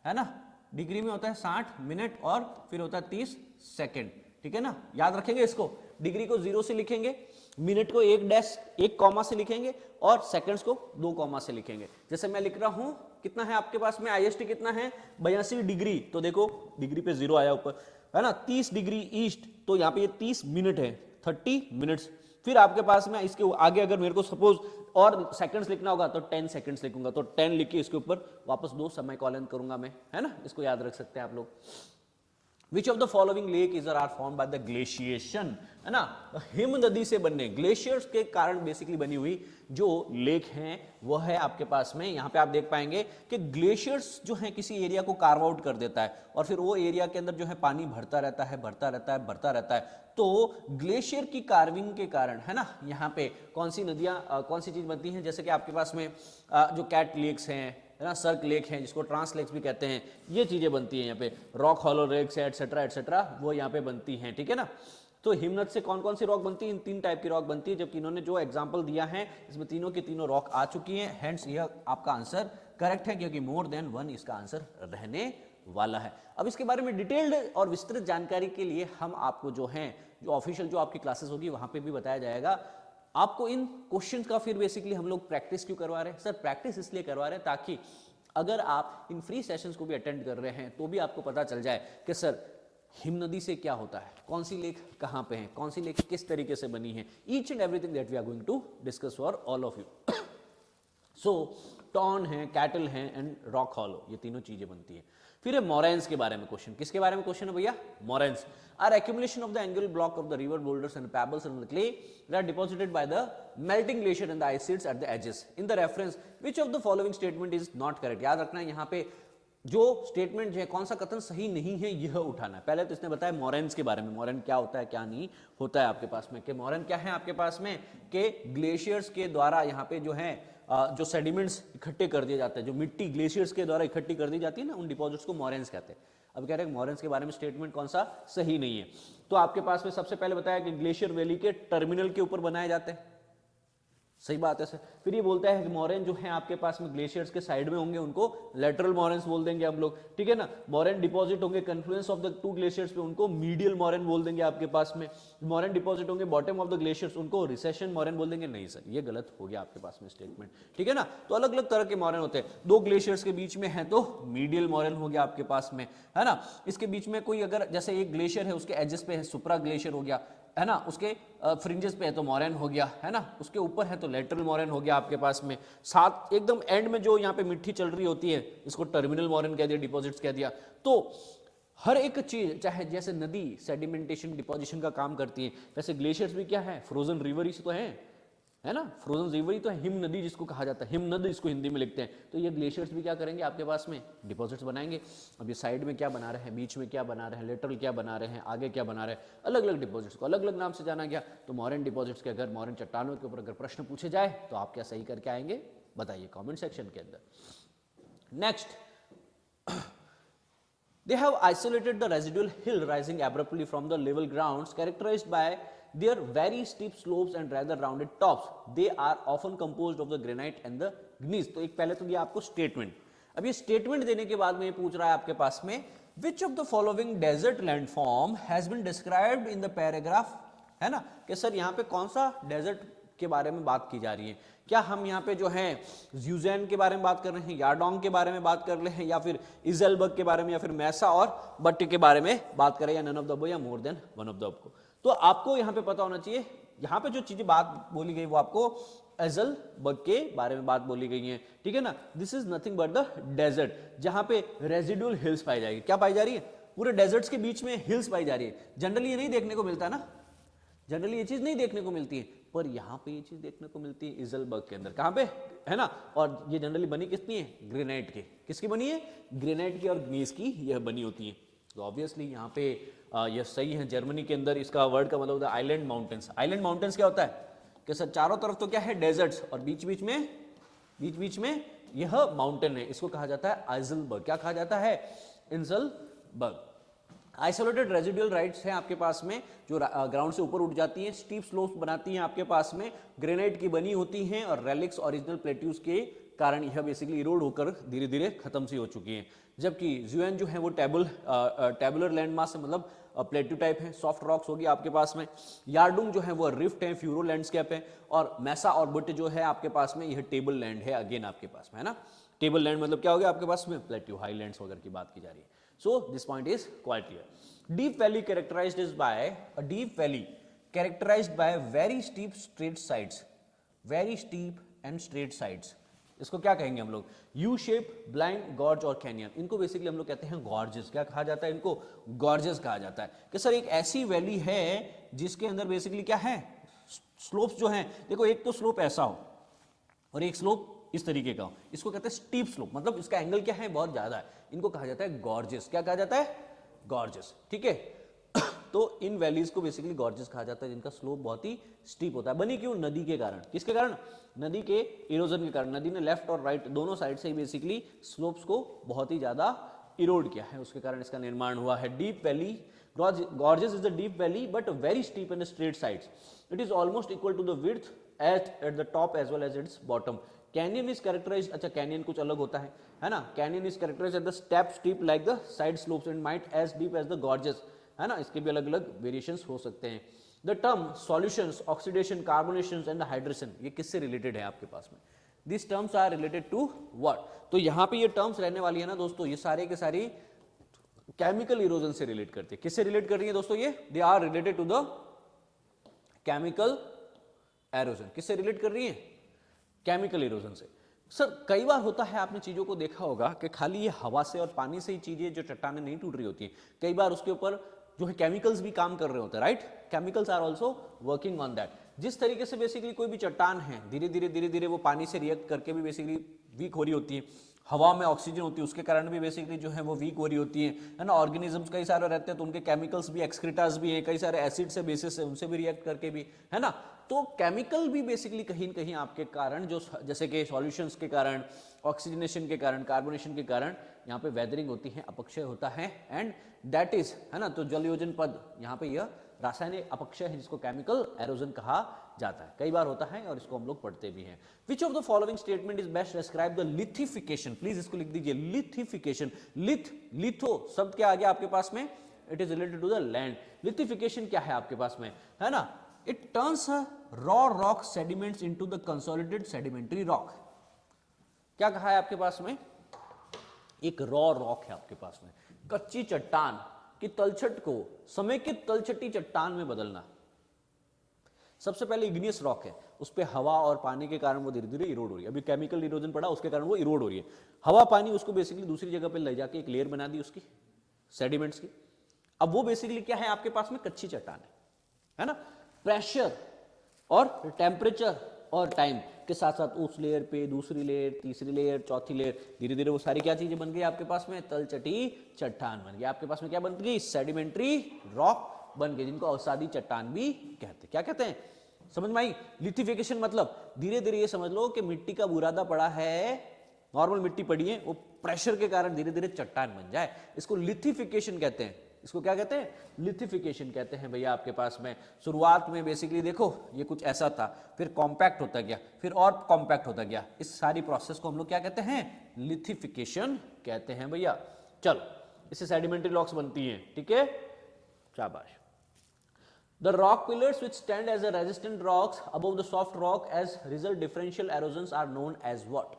है ना। डिग्री में होता है 60 मिनट और फिर होता है 30 सेकेंड, ठीक है ना। याद रखेंगे इसको, डिग्री को 0 से लिखेंगे, मिनट को 1 कॉमा से लिखेंगे और सेकंड्स को 2 कॉमा से लिखेंगे। जैसे मैं लिख रहा हूं, कितना है आपके पास में IST कितना है 82 डिग्री, तो देखो डिग्री पे 0 आया ऊपर, है ना। 30 डिग्री ईस्ट, तो यहाँ पे ये 30 मिनट है, 30 मिनट्स। फिर आपके पास में इसके आगे अगर मेरे को सपोज और सेकंड्स लिखना होगा तो 10 सेकंड्स लिखूंगा, तो 10 लिख के इसके ऊपर वापस 2 समय कॉलन करूंगा मैं, है ना। इसको याद रख सकते हैं आप लोग। Which of the following lake is are formed by the glaciation, है ना। हिम नदी से बनने, ग्लेशियर्स के कारण बेसिकली बनी हुई जो लेक हैं वो है आपके पास में। यहाँ पे आप देख पाएंगे कि ग्लेशियर्स जो है किसी एरिया को कार्व आउट कर देता है और फिर वो एरिया के अंदर जो है पानी भरता रहता है, भरता रहता है, भरता रहता है। तो ग्लेशियर की कार्विंग के कारण, है ना, यहाँ पे कौन सी नदियाँ कौन सी चीज बनती हैं, जैसे कि आपके पास में जो कैट लेक्स हैं, है ना, सर्क लेक है जिसको ट्रांस लेक्स भी कहते हैं, ये चीजें बनती हैं यहाँ पे, rock hollow lakes etcetera etcetera वो यहाँ पे बनती हैं, ठीक है ना। तो हिमनद से कौन कौन सी रॉक बनती है, इन 3 टाइप की रॉक बनती है, जबकि इन्होंने जो एग्जांपल दिया है इसमें तीनों की तीनों रॉक आ चुकी हैं। हेंस यह आपका आंसर करेक्ट है, क्योंकि मोर देन 1 इसका आंसर रहने वाला है। अब इसके बारे में डिटेल्ड और विस्तृत जानकारी के लिए हम आपको जो है जो ऑफिशियल जो आपकी क्लासेस होगी वहां पे भी बताया जाएगा। आपको इन क्वेश्चन का फिर बेसिकली हम लोग प्रैक्टिस क्यों करवा रहे हैं सर, प्रैक्टिस इसलिए करवा रहे हैं ताकि अगर आप इन फ्री सेशंस को भी अटेंड कर रहे हैं तो भी आपको पता चल जाए कि सर हिम नदी से क्या होता है, कौन सी लेक कहां पे है, कौन सी लेक किस तरीके से बनी है, each and everything that we are going to discuss for all of you. So tarn है, कैटल है एंड रॉक हॉलो, ये तीनों चीजें बनती है। फिर है मोरेन्स के बारे में क्वेश्चन, किसके बारे में क्वेश्चन है भैया, moraines are accumulation of the angular block of the river boulders and pebbles and the clay that are deposited by the melting glacier and the ice sheets at the edges. In the reference, which of the following statement is not correct? याद रखना है यहाँ पे जो स्टेटमेंट है कौन सा कथन सही नहीं है यह उठाना है। पहले तो इसने बताया मोरेन्स के बारे में, मोरेन क्या होता है क्या नहीं होता है आपके पास में, कि मोरेन क्या है आपके पास में, कि ग्लेशियर्स के द्वारा यहाँ पे जो है जो सेडिमेंट्स इकट्ठे कर दिए जाते हैं, जो मिट्टी ग्लेशियर्स के द्वारा इकट्ठी कर दी जाती है ना, उन डिपॉजिट्स को मोरेन्स कहते हैं। अब कह रहे हैं मोरेन्स के बारे में स्टेटमेंट कौन सा सही नहीं है, तो आपके पास में सबसे पहले बताया कि ग्लेशियर वैली के टर्मिनल के ऊपर बनाए जाते हैं, सही बात है सर। फिर ये बोलता है कि मोरेन जो है आपके पास में ग्लेशियर्स के साइड में होंगे उनको लेटरल मोरेन्स बोल देंगे हम लोग, ठीक है ना। मोरेन डिपॉजिट होंगे कन्फ्लुएंस ऑफ द 2 ग्लेशियर्स पे, उनको मीडियल मोरेन बोल देंगे आपके पास में। मोरेन डिपॉजिट होंगे बॉटम ऑफ द ग्लेशियर्स, उनको रिसेशन मोरेन बोल देंगे। नहीं सर, ये गलत हो गया आपके पास में स्टेटमेंट, ठीक है ना। तो अलग अलग तरह के मोरेन होते हैं, 2 ग्लेशियर्स के बीच में है तो मीडियल मोरेन हो गया आपके पास में, है ना। इसके बीच में कोई अगर जैसे एक ग्लेशियर है उसके एजेस पे है सुप्रा ग्लेशियर हो गया, है ना, उसके फ्रिंजेस पे है तो मोरेन हो गया, है ना, उसके ऊपर है तो लेटरल मोरेन हो गया आपके पास में। साथ एकदम एंड में जो यहाँ पे मिट्टी चल रही होती है इसको टर्मिनल मोरेन कह दिया, डिपॉजिट्स कह दिया। तो हर एक चीज, चाहे जैसे नदी सेडिमेंटेशन डिपोजिशन का काम करती है, वैसे ग्लेशियर्स भी क्या है, फ्रोजन रिवर ही तो है ना, फ्रोजन रिवर ही तो है, हिम नदी जिसको कहा जाता है, हिम नदी इसको हिंदी में लिखते हैं। तो ये ग्लेशियर्स भी क्या करेंगे आपके पास में, डिपॉजिट्स बनाएंगे। अब ये साइड में क्या बना रहे हैं, बीच में क्या बना रहे हैं, लेटरल क्या बना रहे हैं, आगे क्या बना रहे हैं, अलग अलग डिपॉजिट्स को अलग अलग नाम से जाना गया। तो मॉरेन डिपॉजिट्स के अगर मॉरेन चट्टानों के ऊपर अगर प्रश्न पूछे जाए तो आप क्या सही करके आएंगे, बताइए कॉमेंट सेक्शन के अंदर। Next, they have isolated the residual hill rising abruptly from the level grounds, characterized by their very steep slopes and rather rounded tops. They are often composed of the granite and the gneiss. तो एक पहले तो दिया आपको स्टेटमेंट। अब ये स्टेटमेंट देने के बाद में ये पूछ रहा है आपके पास में, which of the following desert landform has been described in the paragraph, है ना, कि सर यहाँ पे कौन सा डेजर्ट के बारे में बात की जा रही है। क्या हम यहाँ पे जो है यूजैन के बारे में बात कर रहे हैं, याडोंग के बारे में बात कर रहे हैं, या फिर इजलबर्ग के बारे में, या फिर मैसा और बट्टी के बारे में बात करें, या नन ऑफ द अबव, या मोर than one of the above को। तो आपको यहाँ पे पता होना चाहिए, यहाँ पे जो चीजें बात बोली गई वो आपको इजलबर्ग के बारे में बात बोली गई है, ठीक है ना। This is nothing but the desert, जहां पे रेजिडुअल हिल्स पाई जाएगी। क्या पाई जा रही है, पूरे डेजर्ट्स के बीच में हिल्स पाई जा रही है। जनरली ये नहीं देखने को मिलता ना, जनरली ये चीज नहीं देखने को मिलती है, पर यहाँ पे ये चीज देखने को मिलती है इजलबर्ग के अंदर। कहाँ पे, है ना। और ये जनरली बनी किसकी है, ग्रेनाइट के। किसकी बनी है, ग्रेनाइट की और ग्नीस की यह बनी होती है। तो ऑब्वियसली यहाँ पे यह सही है। जर्मनी के अंदर इसका वर्ड का मतलब होता है आइलैंड माउंटेन्स। आइलैंड माउंटेन्स क्या होता है कि सर चारों तरफ तो क्या है डेजर्ट्स, और बीच बीच में यह माउंटेन है, इसको कहा जाता है आइजलबर्ग। क्या कहा जाता है, इजलबर्ग। आइसोलेटेड रेजिडुअल राइट्स हैं आपके पास में, जो ग्राउंड से ऊपर उठ जाती हैं, स्टीप स्लोप्स बनाती हैं आपके पास में, ग्रेनाइट की बनी होती हैं, और रेलिक्स ओरिजिनल प्लेट्यूज के कारण यह बेसिकली इरोड होकर धीरे धीरे खत्म सी हो चुकी हैं। जबकि जुएन जो है वो टेबुलर लैंड मास है, मतलब प्लेट्यू टाइप है, सॉफ्ट रॉक्स होगी आपके पास में। यार्डुंग जो है वो रिफ्ट है, फ्यूरो लैंडस्केप है, और मैसा और बुट जो है आपके पास में यह टेबल लैंड है अगेन आपके पास में, है ना। टेबल लैंड मतलब क्या हो गया आपके पास में, प्लेट्यू हाईलैंड्स वगैरह की बात की जा रही है। So this point is quite clear. Deep valley characterized is by a deep valley characterized by very steep straight sides, very steep and straight sides. इसको क्या कहेंगे हम लोग, यू शेप, ब्लाइंड, गॉर्ज और कैनियन। इनको बेसिकली हम लोग कहते हैं गॉर्जेस। क्या कहा जाता है इनको, गॉर्जेस कहा जाता है। कि सर एक ऐसी वैली है जिसके अंदर बेसिकली क्या है, स्लोप्स जो हैं, देखो एक तो स्लोप ऐसा हो और एक स्लोप इस तरीके का हो, इसको कहते हैं स्टीप स्लोप, मतलब इसका एंगल क्या है, बहुत ज्यादा है, इनको कहा जाता है गॉर्जेस। क्या कहा जाता है, गॉर्जेस, ठीक है। तो इन वैलीज को बेसिकली गॉर्जेस कहा जाता है, जिनका स्लोप बहुत ही स्टीप होता है। बनी क्यों, नदी के कारण। किसके कारण, नदी के इरोजन के कारण। नदी ने लेफ्ट और राइट दोनों साइड से बेसिकली स्लोप्स को बहुत ही ज्यादा इरोड किया है, उसके कारण इसका निर्माण हुआ है। Deep valley, gorges is the deep valley but very steep and straight sides. It is almost equal to the width at the top as well as its bottom. Canyon is characterized, अच्छा कैनियन कुछ अलग होता है ना। Canyon is characterized at the step steep like the side slopes and might as deep as the gorges, है ना। इसके भी अलग अलग वेरिएशंस हो सकते हैं। The term solutions, oxidation, carbonations and the hydration, ये किससे रिलेटेड है आपके पास में, These terms are related to what? तो यहाँ पे ये टर्म्स रहने वाली है ना दोस्तों, ये सारे के सारी केमिकल इरोजन से रिलेट करते हैं। किससे रिलेट कर रही है दोस्तों, ये they are related to the chemical erosion. किससे रिलेट कर रही है, केमिकल इरोजन से। सर कई बार होता है, आपने चीजों को देखा होगा कि खाली ये हवा से और पानी से ही चीजें, जो चट्टानें नहीं टूट रही होती हैं, कई बार उसके ऊपर जो है केमिकल्स भी काम कर रहे होते हैं, right. Chemicals are also working on that. जिस तरीके से बेसिकली कोई भी चट्टान है धीरे धीरे वो पानी से रिएक्ट करके भी बेसिकली वीक हो रही होती है, हवा में ऑक्सीजन होती है उसके कारण भी बेसिकली जो है वो वीक हो रही होती है ना। ऑर्गेनिजम्स कई सारे रहते हैं तो उनके केमिकल्स भी, एक्सक्रीटास भी है, कई सारे एसिड से, बेसिस से, उनसे भी रिएक्ट करके भी, है ना। तो केमिकल भी बेसिकली कहीं न कहीं आपके कारण, जो जैसे कि सॉल्यूशंस के कारण, ऑक्सीजनेशन के कारण, कार्बोनेशन के कारण यहाँ पे वेदरिंग होती है, अपक्षय होता है, एंड दैट इज, है ना। तो जलयोजन पद यहाँ पे यह रासायनिक अपक्षय है, जिसको केमिकल एरोजन कहा जाता है। कई बार होता है और इसको हम लोग पढ़ते भी हैं। विच of the following statement is best describe the lithification, please इसको लिख दीजिए, लिथिफिकेशन। लिथो शब्द क्या आ गया आपके पास में, it is related to the land. Lithification क्या है आपके पास में, है ना, it turns raw rock sediments into the consolidated sedimentary rock. क्या कहा है आपके पास में, एक रॉ रॉक है आपके पास में, कच्ची चट्टान की तलछट को समेकित तलछटी चट्टान में बदलना। सबसे पहले इग्नियस रॉक है, उस पे हवा और पानी के कारण वो धीरे धीरे इरोड हो रही है। अभी केमिकल इरोजन पड़ा, उसके कारण वो इरोड हो रही है। हवा पानी उसको बेसिकली दूसरी जगह पे ले जाके एक लेयर बना दी उसकी, सेडिमेंट्स की। अब वो बेसिकली क्या है आपके पास में, कच्ची चट्टान है ना। प्रेशर और टेम्परेचर और टाइम के साथ साथ उस लेयर पे दूसरी लेयर, तीसरी लेयर, चौथी लेयर, धीरे धीरे वो सारी क्या चीजें बन गई आपके पास में, तलचटी चट्टान बन गई आपके पास में। क्या बन गई, सेडिमेंट्री रॉक बन गई, जिनको अवसादी चट्टान भी कहते। क्या कहते हैं, समझ में आई। लिथिफिकेशन मतलब धीरे धीरे ये समझ लो कि मिट्टी का बुरादा पड़ा है, नॉर्मल मिट्टी पड़ी है, वो प्रेशर के कारण धीरे धीरे चट्टान बन जाए, इसको लिथिफिकेशन कहते हैं। इसको क्या कहते हैं, लिथिफिकेशन कहते हैं भैया आपके पास में। शुरुआत में बेसिकली देखो ये कुछ ऐसा था, फिर कॉम्पैक्ट होता गया, फिर और कॉम्पैक्ट होता गया, इस सारी प्रोसेस को हम लोग क्या कहते हैं, लिथिफिकेशन कहते हैं भैया। चलो, इससे सेडिमेंट्री रॉक्स बनती हैं, ठीक है, शाबाश। The rock pillars which stand as a resistant rocks above the soft rock as result differential erosions are known as what?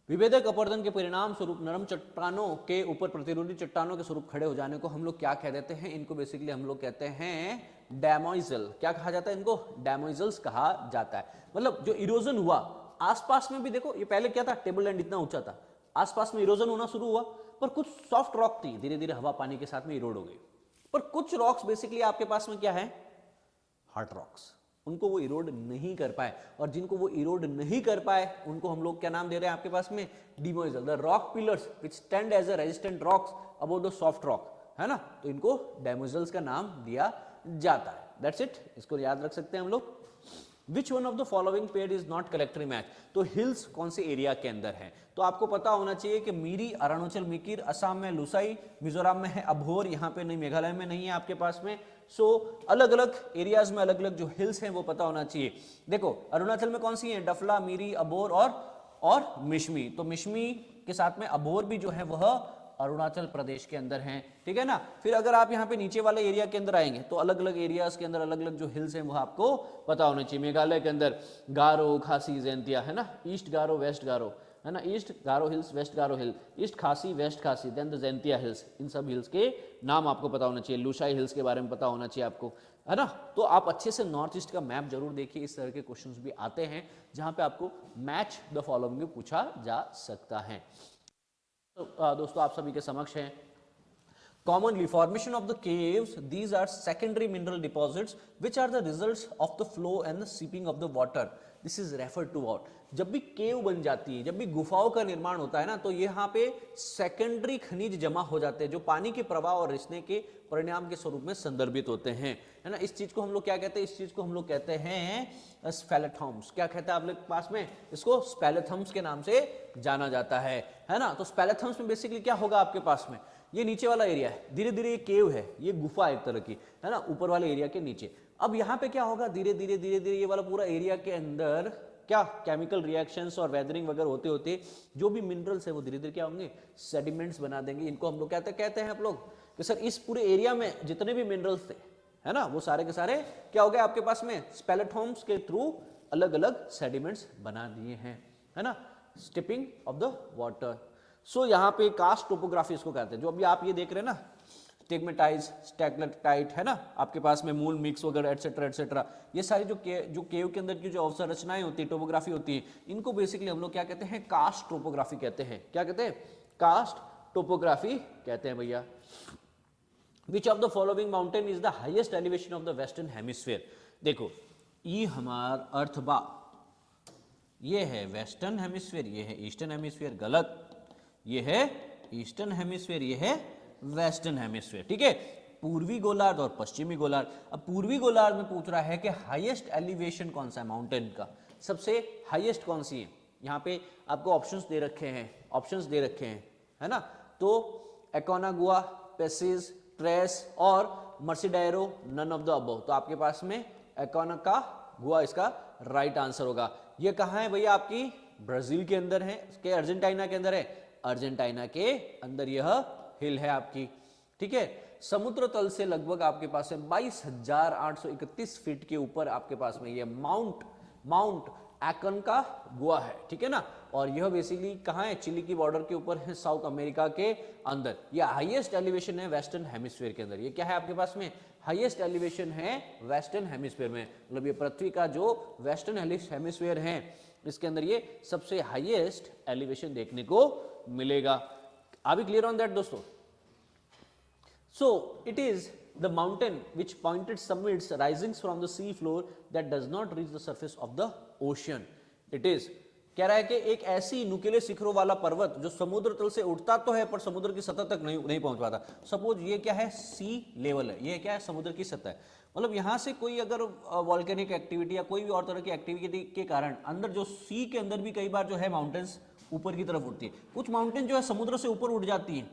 विभेदक अपरदन के परिणाम स्वरूप नरम चट्टानों के ऊपर प्रतिरोधी चट्टानों के स्वरूप खड़े हो जाने को हम लोग क्या कह देते हैं, इनको बेसिकली हम लोग कहते हैं डैमोइजल। क्या कहा जाता है इनको, डैमोइजल्स कहा जाता है। मतलब जो इरोजन हुआ आसपास में भी, देखो ये पहले क्या था, टेबल लैंड इतना ऊंचा था, आसपास में इरोजन होना शुरू हुआ, पर कुछ सॉफ्ट रॉक थी, धीरे धीरे हवा पानी के साथ में इरोड हो गई। पर कुछ रॉक्स बेसिकली आपके पास में क्या है, हार्ड रॉक्स, उनको वो इरोड नहीं कर पाए, और जिनको वो इरोड नहीं कर पाए उनको हम लोग क्या नाम दे रहे हैं आपके पास में, demoiselle. The rock pillars which stand as a resistant rocks above the soft rock, है ना, तो इनको डैमोइजल्स का नाम दिया जाता है। दैट्स इट, इसको याद रख सकते हैं हम लोग। Which one of the following pair is not collectory match? तो हिल्स कौन से एरिया के अंदर है, तो आपको पता होना चाहिए कि मीरी, अरुणाचल मिकिर, असम में लुसाई, मिजोरम में है अभोर, यहाँ पे नहीं, मेघालय में नहीं है आपके पास में। सो अलग अलग एरियाज में अलग अलग जो हिल्स हैं वो पता होना चाहिए। देखो अरुणाचल में कौन सी है, डफला, मीरी, अभोर और मिशमी। तो मिशमी के साथ में अभोर भी जो है वह अरुणाचल प्रदेश के अंदर हैं, ठीक है ना। फिर अगर आप यहाँ पे नीचे वाले एरिया के अंदर आएंगे तो अलग अलग एरियाज के अंदर अलग अलग जो हिल्स हैं वो आपको पता होने चाहिए। मेघालय के अंदर गारो, खासी, जैंतिया, है ना, ईस्ट गारो, वेस्ट गारो, है ना, ईस्ट गारो हिल्स, वेस्ट गारो हिल, ईस्ट खासी, वेस्ट खासी, देन द जैंतिया हिल्स। इन सब हिल्स के नाम आपको पता होना चाहिए। लुशाई हिल्स के बारे में पता होना चाहिए आपको, है ना। तो आप अच्छे से नॉर्थ ईस्ट का मैप जरूर देखिए, इस तरह के क्वेश्चंस भी आते हैं जहां पे आपको मैच द फॉलोइंग में पूछा जा सकता है। तो दोस्तों आप सभी के समक्ष है commonly formation of the caves, these are secondary mineral deposits which are the results of the flow and the seeping of the water. This is referred to what? जब भी केव बन जाती है, जब भी गुफाओं का निर्माण होता है ना, तो यहाँ पे सेकेंडरी खनिज जमा हो जाते हैं जो पानी के प्रवाह और रिसने के परिणाम के स्वरूप में संदर्भित होते हैं, है ना। इस चीज को हम लोग क्या कहते हैं, इस चीज को हम लोग कहते हैं स्पेलेथम्स। क्या कहते हैं आप लोग पास में, इसको स्पेलेथम्स के नाम से जाना जाता है ना। तो स्पेलेथम्स में बेसिकली क्या होगा आपके पास में, ये नीचे वाला एरिया है, धीरे धीरे ये केव है, ये गुफा एक तरह की, है ना, ऊपर वाले एरिया के नीचे। अब यहाँ पे क्या होगा, धीरे धीरे धीरे धीरे ये वाला पूरा एरिया के अंदर क्या केमिकल रिएक्शंस और वेदरिंग वगैरह होते होते जो भी मिनरल्स है वो धीरे धीरे क्या होंगे, सेडिमेंट्स बना देंगे। इनको हम लोग कहते हैं आप लोग कि सर इस पूरे एरिया में जितने भी मिनरल्स थे, है ना, वो सारे के सारे क्या हो गए आपके पास में, स्पेलेथम्स के थ्रू अलग अलग सेडिमेंट्स बना दिए हैं, है ना, स्टिपिंग ऑफ द वाटर। सो यहाँ पे कास्ट टोपोग्राफी इसको कहते हैं। जो अभी आप ये देख रहे हैं ना, स्टिग्मेटाइज, स्टैग्मेटाइट, है ना, आपके पास में मूल मिक्स वगैरह एटसेट्रा एटसेट्रा, ये सारी जो केव के अंदर की जो अवसंरचनाएं होती है, टोपोग्राफी होती है, इनको बेसिकली हम लोग क्या कहते हैं, कास्ट टोपोग्राफी कहते हैं। क्या कहते हैं, कास्ट टोपोग्राफी कहते हैं भैया। विच of the following mountain is the highest elevation of the western hemisphere. देखो ये हमारा अर्थ बा, ये है वेस्टर्न हेमिस्फीयर, ये है ईस्टर्न हेमिस्फीयर, गलत, ये है ईस्टर्न हेमिस्फीयर, ये है वेस्टर्न हेमिस्फीयर, ठीक है, पूर्वी गोलार्ध और पश्चिमी गोलार्ध। अब पूर्वी गोलार्ध में पूछ रहा है कि हाईएस्ट एलिवेशन कौन सा है माउंटेन का, सबसे हाईएस्ट कौन सी है। यहाँ पे आपको ऑप्शंस दे रखे हैं, है ना, तो एकोनागुआ, पेसिस, ट्रेस और मर्सिडायरो, नन ऑफ द अबव। तो आपके पास में एकोनागुआ इसका राइट आंसर होगा। ये कहाँ है भैया, आपकी ब्राजील के अंदर है, के अर्जेंटीना के अंदर है, अर्जेंटीना के अंदर यह हिल है आपकी, ठीक है। समुद्र तल से लगभग आपके पास है 22,831 फीट के ऊपर आपके पास में यह माउंट एकोनकागुआ है, ठीक है ना। और यह बेसिकली कहाँ है, चिली की बॉर्डर के ऊपर है, साउथ अमेरिका के अंदर। यह हाईएस्ट एलिवेशन है वेस्टर्न हेमिस्फीयर के अंदर। ये क्या है आपके पास में, हाईएस्ट एलिवेशन है वेस्टर्न हेमिस्फीयर में, मतलब ये पृथ्वी का जो वेस्टर्न हेमिस्फीयर है इसके अंदर ये सबसे हाईएस्ट एलिवेशन देखने को मिलेगा। Are we clear on that दोस्तों? So it is the mountain which pointed summits rising from the sea floor that does not reach the surface of the ocean. It is कह रहा है कि एक ऐसी नुकीले शिखरों वाला पर्वत जो समुद्र तल से उठता तो है पर समुद्र की सतह तक नहीं पहुंच पाता. सपोज ये क्या है, सी लेवल है, ये क्या है, समुद्र की सतह. मतलब यहां से कोई अगर वॉल्केनिक एक्टिविटी या कोई भी और तरह की एक्टिविटी के कारण अंदर जो सी के अंदर भी कई बार जो है माउंटेन्स ऊपर की तरफ उठती है. कुछ माउंटेन जो है समुद्र से ऊपर उठ जाती है,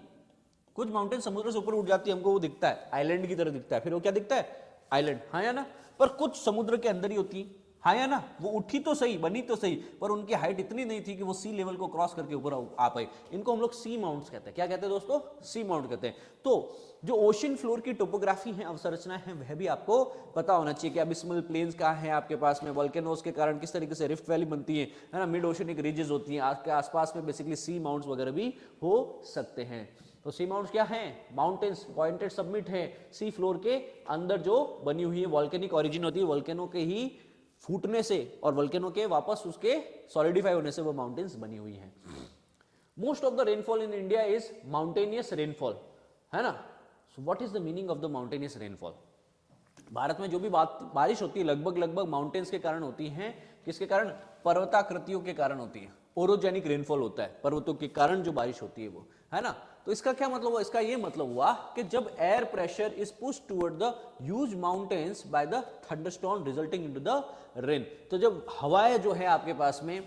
कुछ माउंटेन समुद्र से ऊपर उठ जाती है, हमको वो दिखता है आइलैंड की तरह दिखता है. फिर वो क्या दिखता है, आइलैंड, हाँ या ना. पर कुछ समुद्र के अंदर ही होती है, हाँ या ना. वो उठी तो सही, बनी तो सही, पर उनकी हाइट इतनी नहीं थी कि वो सी लेवल को क्रॉस करके ऊपर आ पाए. इनको हम लोग सी माउंट्स कहते हैं. क्या कहते हैं दोस्तों, सी माउंट कहते हैं. तो जो ओशन फ्लोर की टोपोग्राफी है, अवसंरचना है, वह भी आपको पता होना चाहिए कि अबिस्मल प्लेन्स कहाँ है आपके पास में, वोल्केनोस के कारण किस तरीके से रिफ्ट वैली बनती है ना, मिड ओशनिक रीजेस होती हैं, आपके आसपास में बेसिकली सी माउंट्स वगैरह भी हो सकते हैं. तो सी माउंट्स क्या हैं, माउंटेन्स पॉइंटेड सबमिट है सी फ्लोर के अंदर जो बनी हुई है, वोल्केनिक ओरिजिन होती है, वोल्केनो के ही फूटने से और वोल्केनो के वापस उसके सॉलिडिफाई होने से वो माउंटेन्स बनी हुई हैं. Most of the rainfall in India is mountainous rainfall, है ना. So what is the meaning of the mountainous rainfall. Bharat में जो भी बारिश होती है लगभग माउंटेन्स के कारण होती है. किसके कारण, पर्वताकृतियों के कारण होती है. ओरोजेनिक रेनफॉल होता है, पर्वतों के कारण जो बारिश होती है वो, है ना. तो इसका क्या मतलब हुआ, इसका ये मतलब हुआ कि जब air pressure is push toward the huge mountains by the thunderstorm resulting into the rain. तो जब हवाएं जो है आपके पास में